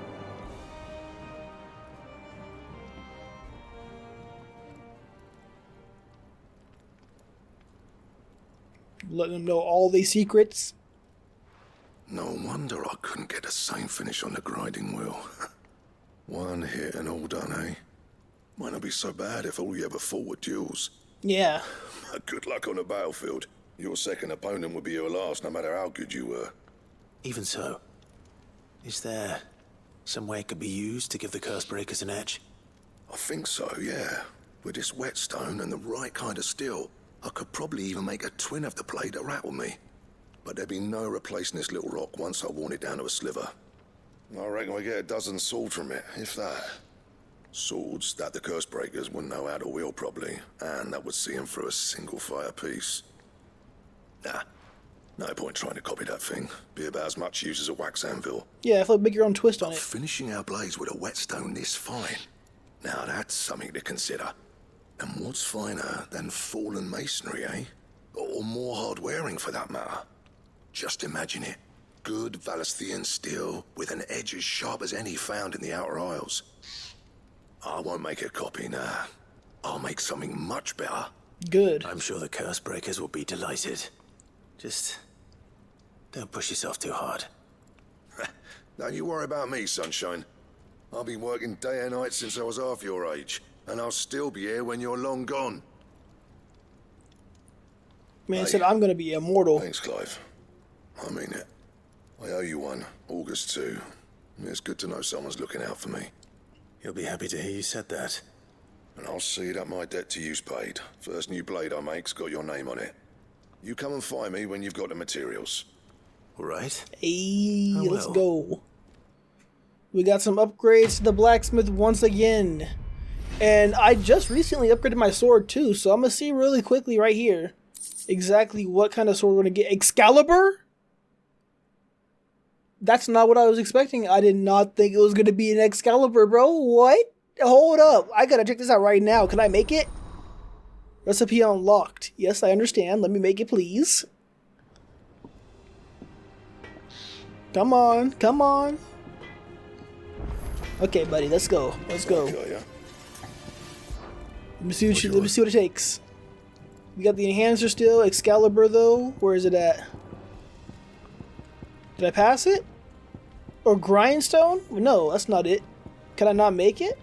Letting them know all these secrets. No wonder I couldn't get the same finish on the grinding wheel. One hit and all done, eh? Might not be so bad if all you ever fought were duels. Yeah. Good luck on the battlefield. Your second opponent would be your last, no matter how good you were. Even so, is there some way it could be used to give the curse breakers an edge? I think so, yeah. With this whetstone and the right kind of steel, I could probably even make a twin of the blade that rattled me. But there'd be no replacing this little rock once I worn it down to a sliver. I reckon we get a dozen swords from it, if that. Swords that the curse breakers wouldn't know how to wield properly, and that would see them through a single fire piece. Nah, no point trying to copy that thing. Be about as much use as a wax anvil. Yeah, I feel like make your own twist on it. Finishing our blades with a whetstone this fine. Now that's something to consider. And what's finer than fallen masonry, eh? Or more hard-wearing, for that matter. Just imagine it. Good Valisthean steel with an edge as sharp as any found in the Outer Isles. I won't make a copy, nah. I'll make something much better. Good. I'm sure the curse breakers will be delighted. Just don't push yourself too hard. Don't you worry about me, sunshine. I've been working day and night since I was half your age. and I'll still be here when you're long gone. Man said I'm gonna be immortal. Thanks, Clive. I mean it. I owe you one. August too. It's good to know someone's looking out for me. He'll be happy to hear you said that. And I'll see that my debt to you's paid. First new blade I make's got your name on it. You come and find me when you've got the materials. All right. Hey, I let's will. go. We got some upgrades to the blacksmith once again. And I just recently upgraded my sword too, so I'm gonna see really quickly right here exactly what kind of sword we're gonna get. Excalibur? That's not what I was expecting. I did not think it was gonna be an Excalibur, bro. What? Hold up. I gotta check this out right now. Can I make it? Recipe unlocked. Yes, I understand. Let me make it, please. Come on. Come on. Okay, buddy. Let's go. Let's go. Got ya. Let me see what it takes. We got the enhancer still. Excalibur, though. Where is it at? Did I pass it? Or grindstone? No, that's not it. Can I not make it?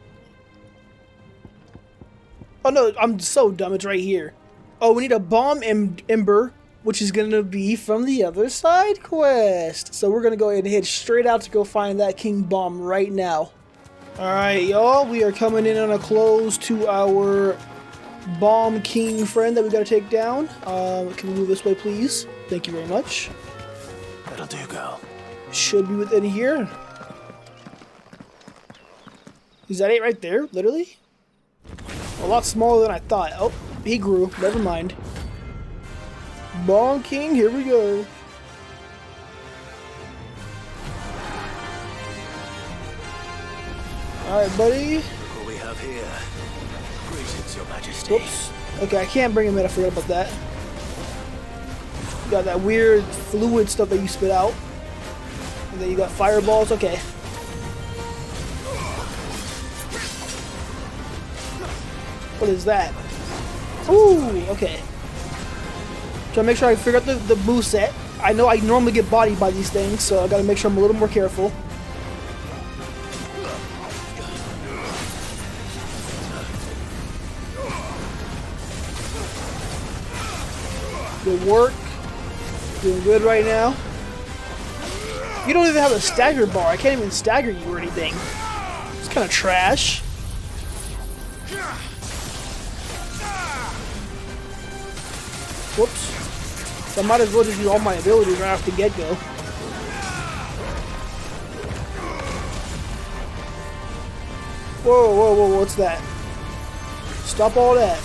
Oh no, I'm so dumb, it's right here. Oh, we need a bomb ember, which is gonna be from the other side quest. So we're gonna go ahead and head straight out to go find that king bomb right now. Alright, y'all, we are coming in on a close to our bomb king friend that we gotta take down. Can we move this way, please? Thank you very much. That'll do, girl. Should be within here. Is that it right there, literally? A lot smaller than I thought. Oh, he grew. Never mind. Bomb King, here we go. Alright, buddy. Look what we have here. Greetings, Your Majesty. Whoops. Okay, I can't bring him in. I forgot about that. You got that weird fluid stuff that you spit out. And then you got fireballs. Okay. What is that? Ooh, okay. Trying to make sure I figure out the moveset. I know I normally get bodied by these things, so I gotta make sure I'm a little more careful. Good work. Doing good right now. You don't even have a stagger bar. I can't even stagger you or anything. It's kind of trash. Whoops. So I might as well just use all my abilities right off the get-go. Whoa, whoa, whoa, what's that? Stop all that.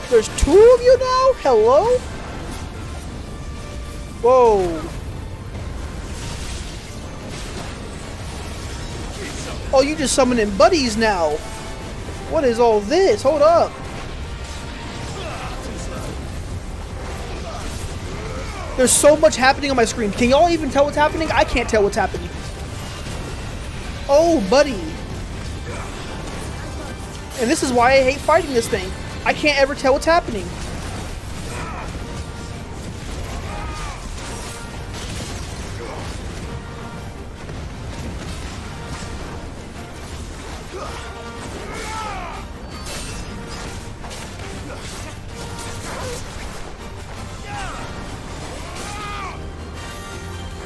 There's two of you now? Hello? Whoa. Oh, you just summoning buddies now. What is all this? Hold up. There's so much happening on my screen. Can y'all even tell what's happening? I can't tell what's happening. Oh, buddy. And this is why I hate fighting this thing. I can't ever tell what's happening.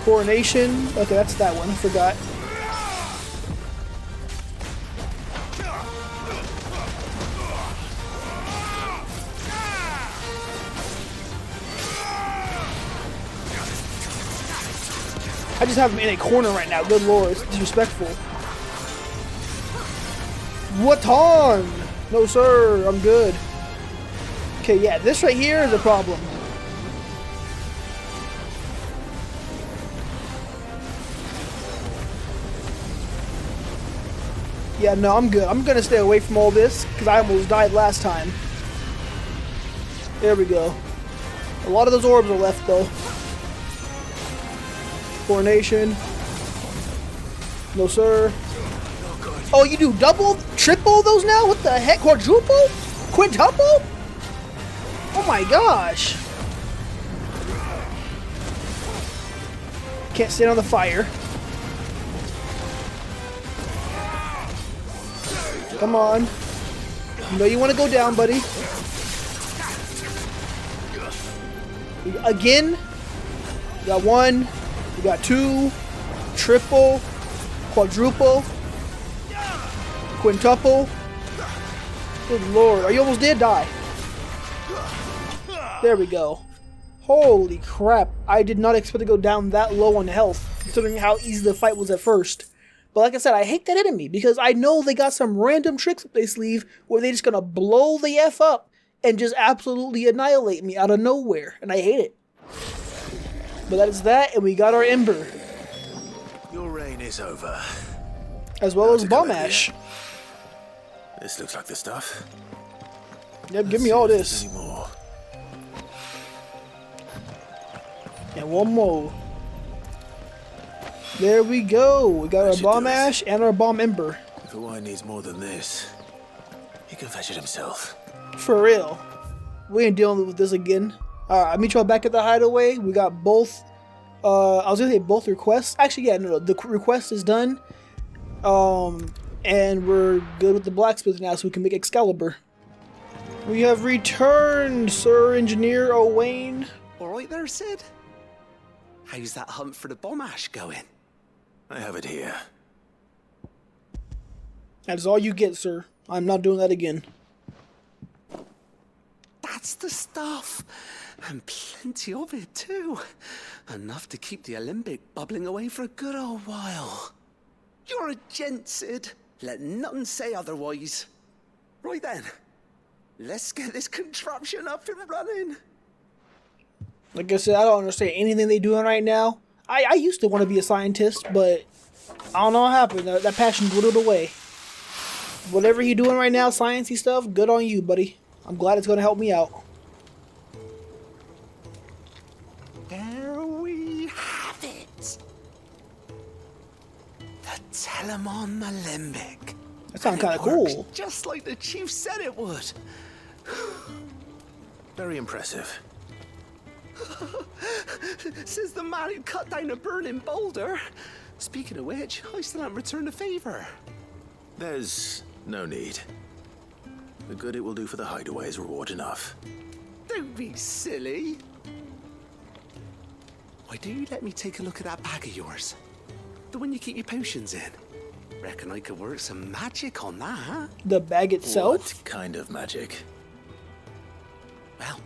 Coronation. Okay, that's that one. I forgot. I just have him in a corner right now. Good lord, it's disrespectful. What on? No sir, I'm good. Okay, yeah, this right here is a problem. Yeah, no, I'm good. I'm gonna stay away from all this because I almost died last time. There we go. A lot of those orbs are left though. Coronation. No sir. Oh, you do double, triple those now? What the heck? Quadruple? Quintuple? Oh my gosh. Can't stand on the fire. Come on. You know you want to go down, buddy. Again. We got 1. We got 2. Triple. Quadruple. Quintuple. Good lord. Are you almost dead? Die. There we go. Holy crap. I did not expect to go down that low on health, considering how easy the fight was at first. But like I said, I hate that enemy because I know they got some random tricks up their sleeve where they're just gonna blow the F up and just absolutely annihilate me out of nowhere. And I hate it. But that is that, and we got our Ember. Your reign is over. As well as Bomb Ash. This looks like the stuff. Yep, give me all this. Any more. And one more. There we go. We got our Bomb Ash and our Bomb Ember. If the wine needs more than this, he can fetch it himself. For real. We ain't dealing with this again. Alright, I'll meet y'all back at the hideaway. We got both, I was gonna say both requests. Actually, yeah, no, the request is done. And we're good with the blacksmith now, so we can make Excalibur. We have returned, Sir Engineer Owain. Alright there, Sid? How's that hunt for the bomb ash going? I have it here. That's all you get, sir. I'm not doing that again. That's the stuff. And plenty of it, too. Enough to keep the Olympic bubbling away for a good old while. You're a gent, Sid. Let nothing say otherwise. Right then. Let's get this contraption up and running. Like I said, I don't understand anything they're doing right now. I used to want to be a scientist, but I don't know what happened. That passion dwindled away. Whatever you're doing right now, sciencey stuff, good on you, buddy. I'm glad it's going to help me out. There we have it. The Telemon Alembic. That sounds kind of cool. Just like the chief said it would. Very impressive. Says the man who cut down a burning boulder. Speaking of which, I still haven't returned the favor. There's no need. The good it will do for the hideaway is reward enough. Don't be silly. Why don't you let me take a look at that bag of yours? The one you keep your potions in. Reckon I could work some magic on that, huh? The bag itself? What kind of magic? Well,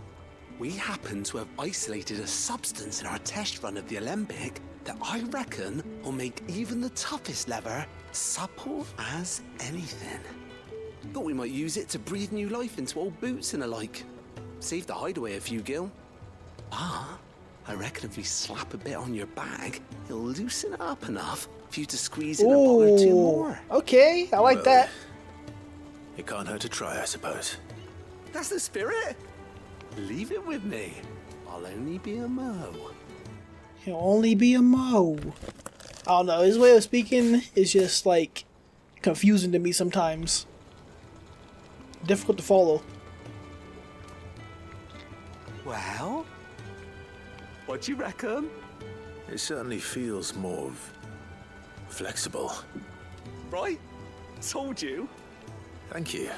we happen to have isolated a substance in our test run of the Alembic that I reckon will make even the toughest lever supple as anything. Thought we might use it to breathe new life into old boots and the like. Save the hideaway a few gil. Ah, I reckon if we slap a bit on your bag, it'll loosen it up enough for you to squeeze in a bottle or two more. Okay, I like that. It can't hurt to try, I suppose. That's the spirit. Leave it with me. I'll only be a mo. He'll only be a mo. I don't know, his way of speaking is just like confusing to me sometimes. Difficult to follow. Well, what do you reckon? It certainly feels more flexible. Right? Told you. Thank you.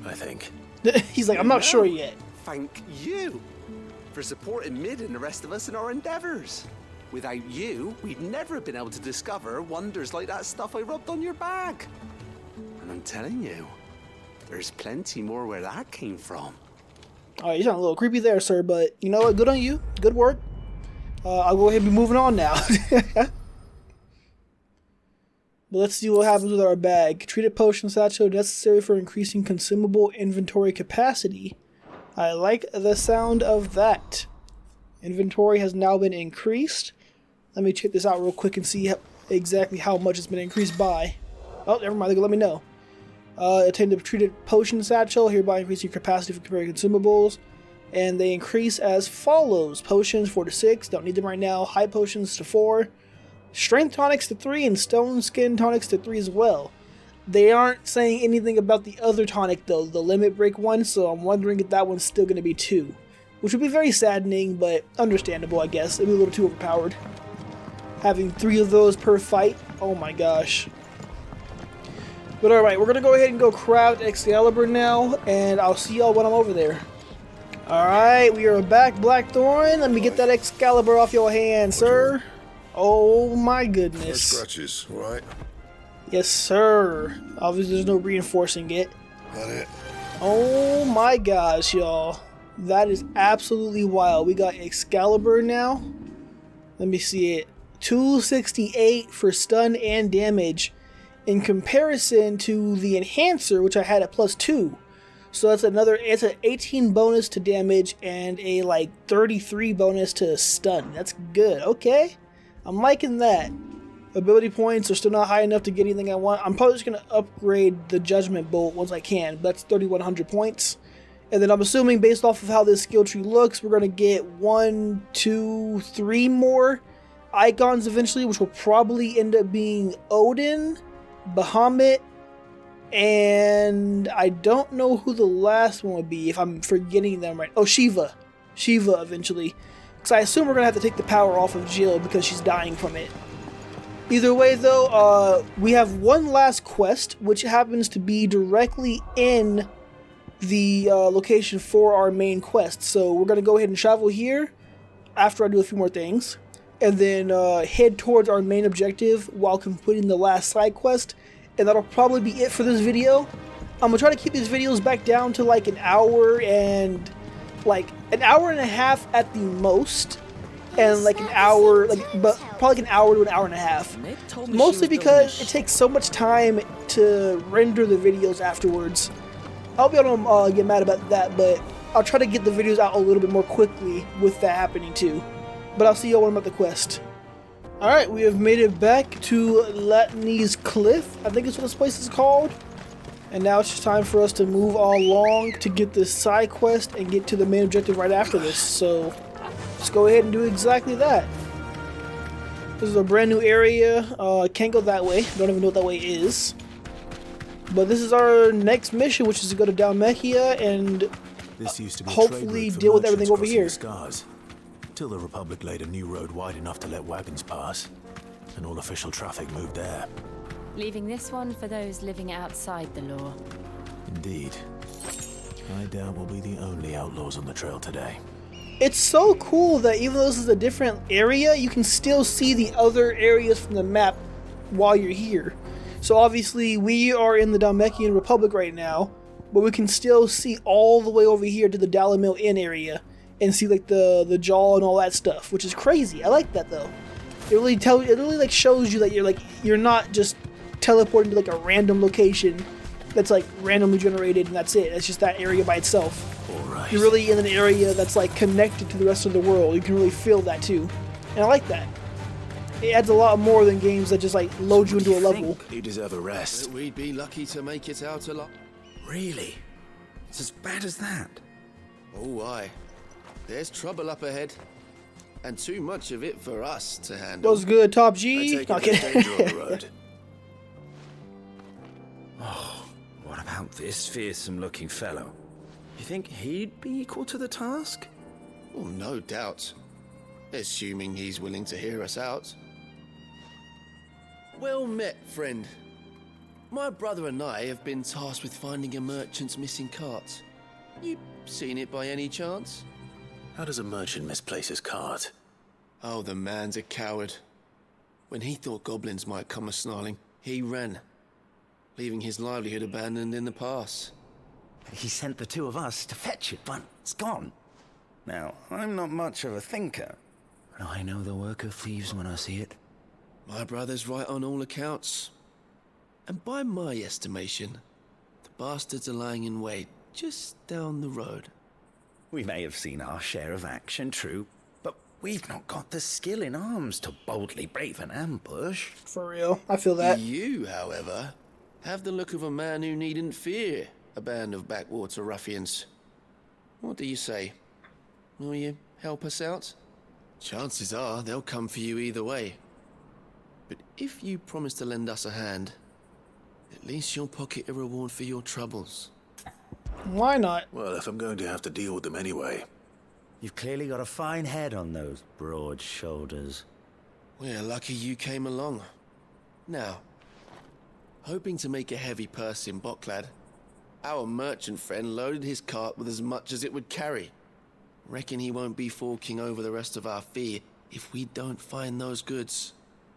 I think. He's like, I'm not sure yet. Thank you for supporting Mid and the rest of us in our endeavors. Without you, we'd never have been able to discover wonders like that stuff I rubbed on your bag. And I'm telling you, there's plenty more where that came from. Alright, you sound a little creepy there, sir, but you know what? Good on you. Good work. I'll go ahead and be moving on now. But let's see what happens with our bag. Treated potion satchel necessary for increasing consumable inventory capacity. I like the sound of that. Inventory has now been increased. Let me check this out real quick and see exactly how much it's been increased by. Oh, never mind. They can let me know. Attain the treated potion satchel, hereby increasing capacity for comparing consumables. And they increase as follows. Potions 4 to 6, don't need them right now. High potions to 4. Strength tonics to 3 and stone skin tonics to 3 as well. They aren't saying anything about the other tonic though, the limit break one, so I'm wondering if that one's still going to be 2. Which would be very saddening, but understandable I guess. It'd be a little too overpowered. Having 3 of those per fight, oh my gosh. But alright, we're gonna go ahead and go craft Excalibur now, and I'll see y'all when I'm over there. Alright, we are back, Blackthorn. Let me get that Excalibur off your hand, sir. Oh my No goodness. scratches, right? Yes, sir. Obviously, there's no reinforcing it. That it? Oh my gosh, y'all. That is absolutely wild. We got Excalibur now. Let me see it. 268 for stun and damage in comparison to the Enhancer, which I had at +2. So that's it's an 18 bonus to damage and a like 33 bonus to stun. That's good. Okay. I'm liking that. Ability points are still not high enough to get anything I want. I'm probably just going to upgrade the Judgment Bolt once I can. That's 3,100 points. And then I'm assuming based off of how this skill tree looks, we're going to get 1, 2, 3 more icons eventually, which will probably end up being Odin, Bahamut, and I don't know who the last one would be if I'm forgetting them right. Oh, Shiva. Shiva eventually. Because I assume we're going to have to take the power off of Jill because she's dying from it. Either way though, we have one last quest, which happens to be directly in the location for our main quest. So we're going to go ahead and travel here after I do a few more things. And then head towards our main objective while completing the last side quest. And that'll probably be it for this video. I'm gonna try to keep these videos back down to like an hour and a half at the most, and like an hour, but probably like an hour to an hour and a half. Mostly because it takes so much time to render the videos afterwards. I hope y'all don't get mad about that, but I'll try to get the videos out a little bit more quickly with that happening too. But I'll see y'all when I'm at the quest. Alright, we have made it back to Latney's Cliff, I think is what this place is called. And now it's just time for us to move along to get this side quest and get to the main objective right after this. So, let's go ahead and do exactly that. This is a brand new area, can't go that way, don't even know what that way is. But this is our next mission, which is to go to Dalmechia and This used to be hopefully deal with everything over here. Scars, till the Republic laid a new road wide enough to let wagons pass, and all official traffic moved there. Leaving this one for those living outside the law. Indeed. I doubt we'll be the only outlaws on the trail today. It's so cool that even though this is a different area, you can still see the other areas from the map while you're here. So obviously we are in the Dalmechian Republic right now, but we can still see all the way over here to the Dalamil Inn area and see like the jaw and all that stuff, which is crazy. I like that though. It really like shows you that you're not just teleporting to like a random location that's like randomly generated and that's it. It's just that area by itself. Alright. You're really in an area that's like connected to the rest of the world. You can really feel that too. And I like that. It adds a lot more than games that just like load you into a level. You deserve a rest. We'd be lucky to make it out alive. Really? It's as bad as that? Oh, aye. There's trouble up ahead. And too much of it for us to handle. What's good, Top I G? take it there's danger on the road. Oh, what about this fearsome-looking fellow? You think he'd be equal to the task? Oh, no doubt. Assuming he's willing to hear us out. Well met, friend. My brother and I have been tasked with finding a merchant's missing cart. You seen it by any chance? How does a merchant misplace his cart? Oh, the man's a coward. When he thought goblins might come a-snarling, he ran, leaving his livelihood abandoned in the pass. He sent the two of us to fetch it, but it's gone. Now, I'm not much of a thinker, but I know the work of thieves when I see it. My brother's right on all accounts. And by my estimation, the bastards are lying in wait just down the road. We may have seen our share of action, true, but we've not got the skill in arms to boldly brave an ambush. For real, I feel that. You, however, have the look of a man who needn't fear a band of backwater ruffians. What do you say? Will you help us out? Chances are they'll come for you either way. But if you promise to lend us a hand, at least you'll pocket a reward for your troubles. Why not? Well, if I'm going to have to deal with them anyway. You've clearly got a fine head on those broad shoulders. We're lucky you came along. Now, Hoping to make a heavy purse in Boklad, our merchant friend loaded his cart with as much as it would carry. Reckon he won't be forking over the rest of our fee if we don't find those goods.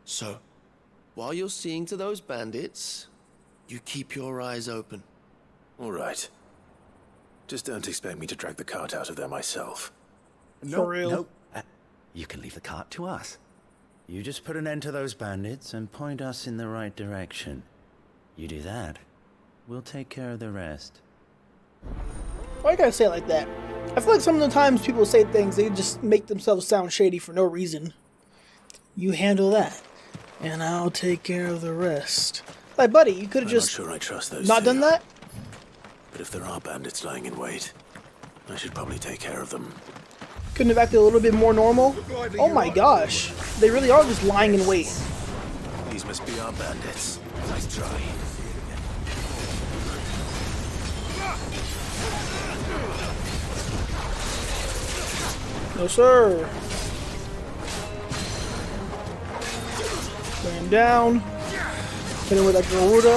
So, while you're seeing to those bandits, you keep your eyes open. All right. Just don't expect me to drag the cart out of there myself. No, real? no. You can leave the cart to us. You just put an end to those bandits and point us in the right direction. You do that, we'll take care of the rest. Why you gotta say it like that? I feel like some of the times people say things, they just make themselves sound shady for no reason. You handle that, and I'll take care of the rest. Like, buddy, you could have just I'm not sure I trust those not two. done that? But if there are bandits lying in wait, I should probably take care of them. Couldn't have acted a little bit more normal? Oh my gosh. They really are just lying in wait. These must be our bandits. Nice try. No, sir. Bring him down. Hit him with that Garuda.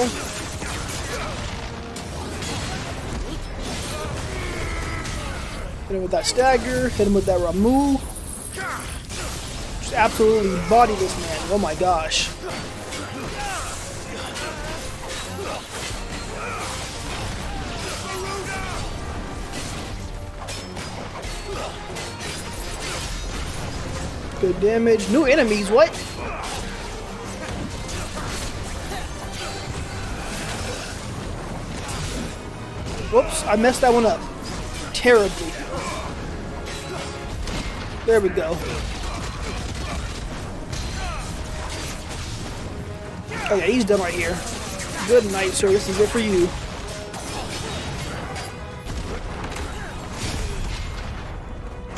Hit him with that stagger. Hit him with that Ramu. Just absolutely body this man. Oh my gosh. Good damage. New enemies, what? Whoops, I messed that one up. Terribly. There we go. Oh yeah, he's done right here. Good night, sir. This is it for you.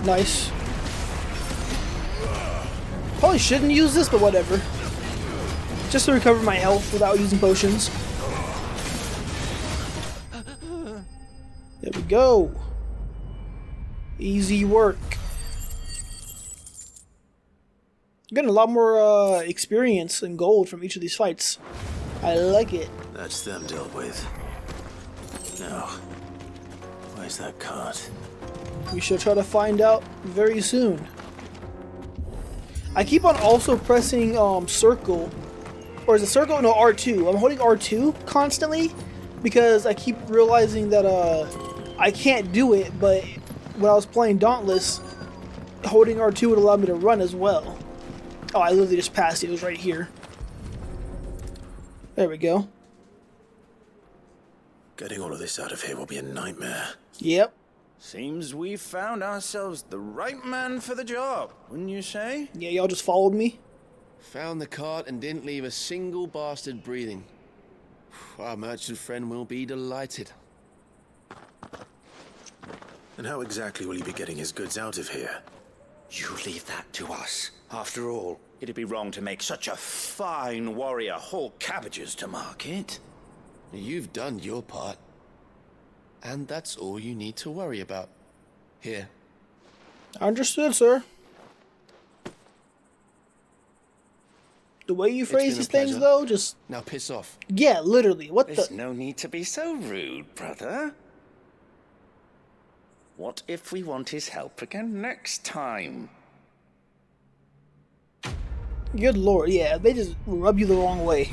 Nice. Probably shouldn't use this, but whatever. Just to recover my health without using potions. There we go. Easy work. Getting a lot more experience and gold from each of these fights. I like it. That's them dealt with. Now, where's that cart? We shall try to find out very soon. I keep on also pressing circle. Or is it circle? No, R2. I'm holding R2 constantly because I keep realizing that I can't do it, but when I was playing Dauntless, holding R2 would allow me to run as well. Oh, I literally just passed it. It was right here. There we go. Getting all of this out of here will be a nightmare. Yep. Seems we've found ourselves the right man for the job, wouldn't you say? Yeah, y'all just followed me. Found the cart and didn't leave a single bastard breathing. Our merchant friend will be delighted. And how exactly will he be getting his goods out of here? You leave that to us. After all, it'd be wrong to make such a fine warrior haul cabbages to market. You've done your part. And that's all you need to worry about. Here. Understood, sir. The way you phrase these things, though, just... Now piss off. Yeah, literally. What There's the... no need to be so rude, brother. What if we want his help again next time? Good lord, yeah, they just rub you the wrong way.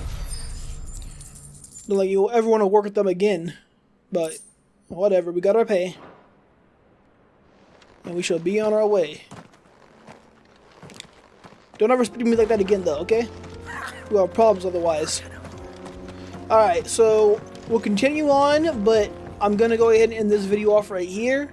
They're like, you'll ever want to work with them again. But, whatever, we got our pay. And we shall be on our way. Don't ever speak to me like that again, though, okay? We'll have problems otherwise. Alright, so we'll continue on, but I'm gonna go ahead and end this video off right here.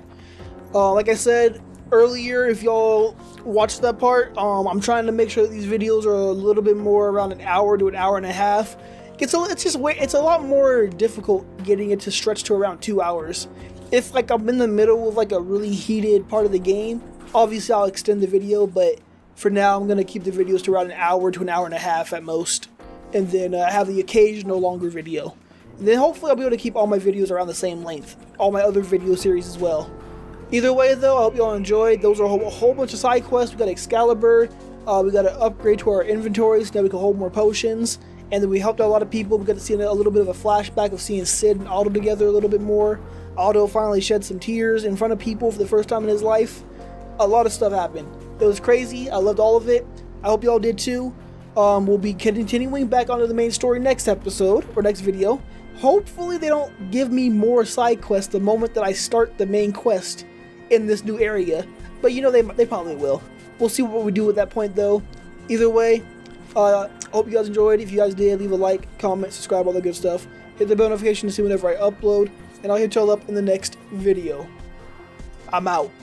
Like I said earlier, if y'all watched that part, I'm trying to make sure that these videos are a little bit more around an hour to an hour and a half. It's a lot more difficult getting it to stretch to around 2 hours. If like I'm in the middle of like a really heated part of the game, obviously I'll extend the video, but for now I'm gonna keep the videos to around an hour to an hour and a half at most, and then have the occasional longer video. And then hopefully I'll be able to keep all my videos around the same length, all my other video series as well. Either way though, I hope y'all enjoyed. Those are a whole bunch of side quests. We got Excalibur, we got to upgrade to our inventories so that we can hold more potions, and then we helped out a lot of people. We got to see a little bit of a flashback of seeing Sid and Otto together a little bit more. Otto finally shed some tears in front of people for the first time in his life. A lot of stuff happened. It was crazy. I loved all of it. I hope y'all did too. We'll be continuing back onto the main story next episode or next video. Hopefully they don't give me more side quests the moment that I start the main quest in this new area. But you know, they probably will. We'll see what we do at that point though. Either way, hope you guys enjoyed. If you guys did, leave a like, comment, subscribe, all the good stuff. Hit the bell notification to see whenever I upload. And I'll hit y'all up in the next video. I'm out.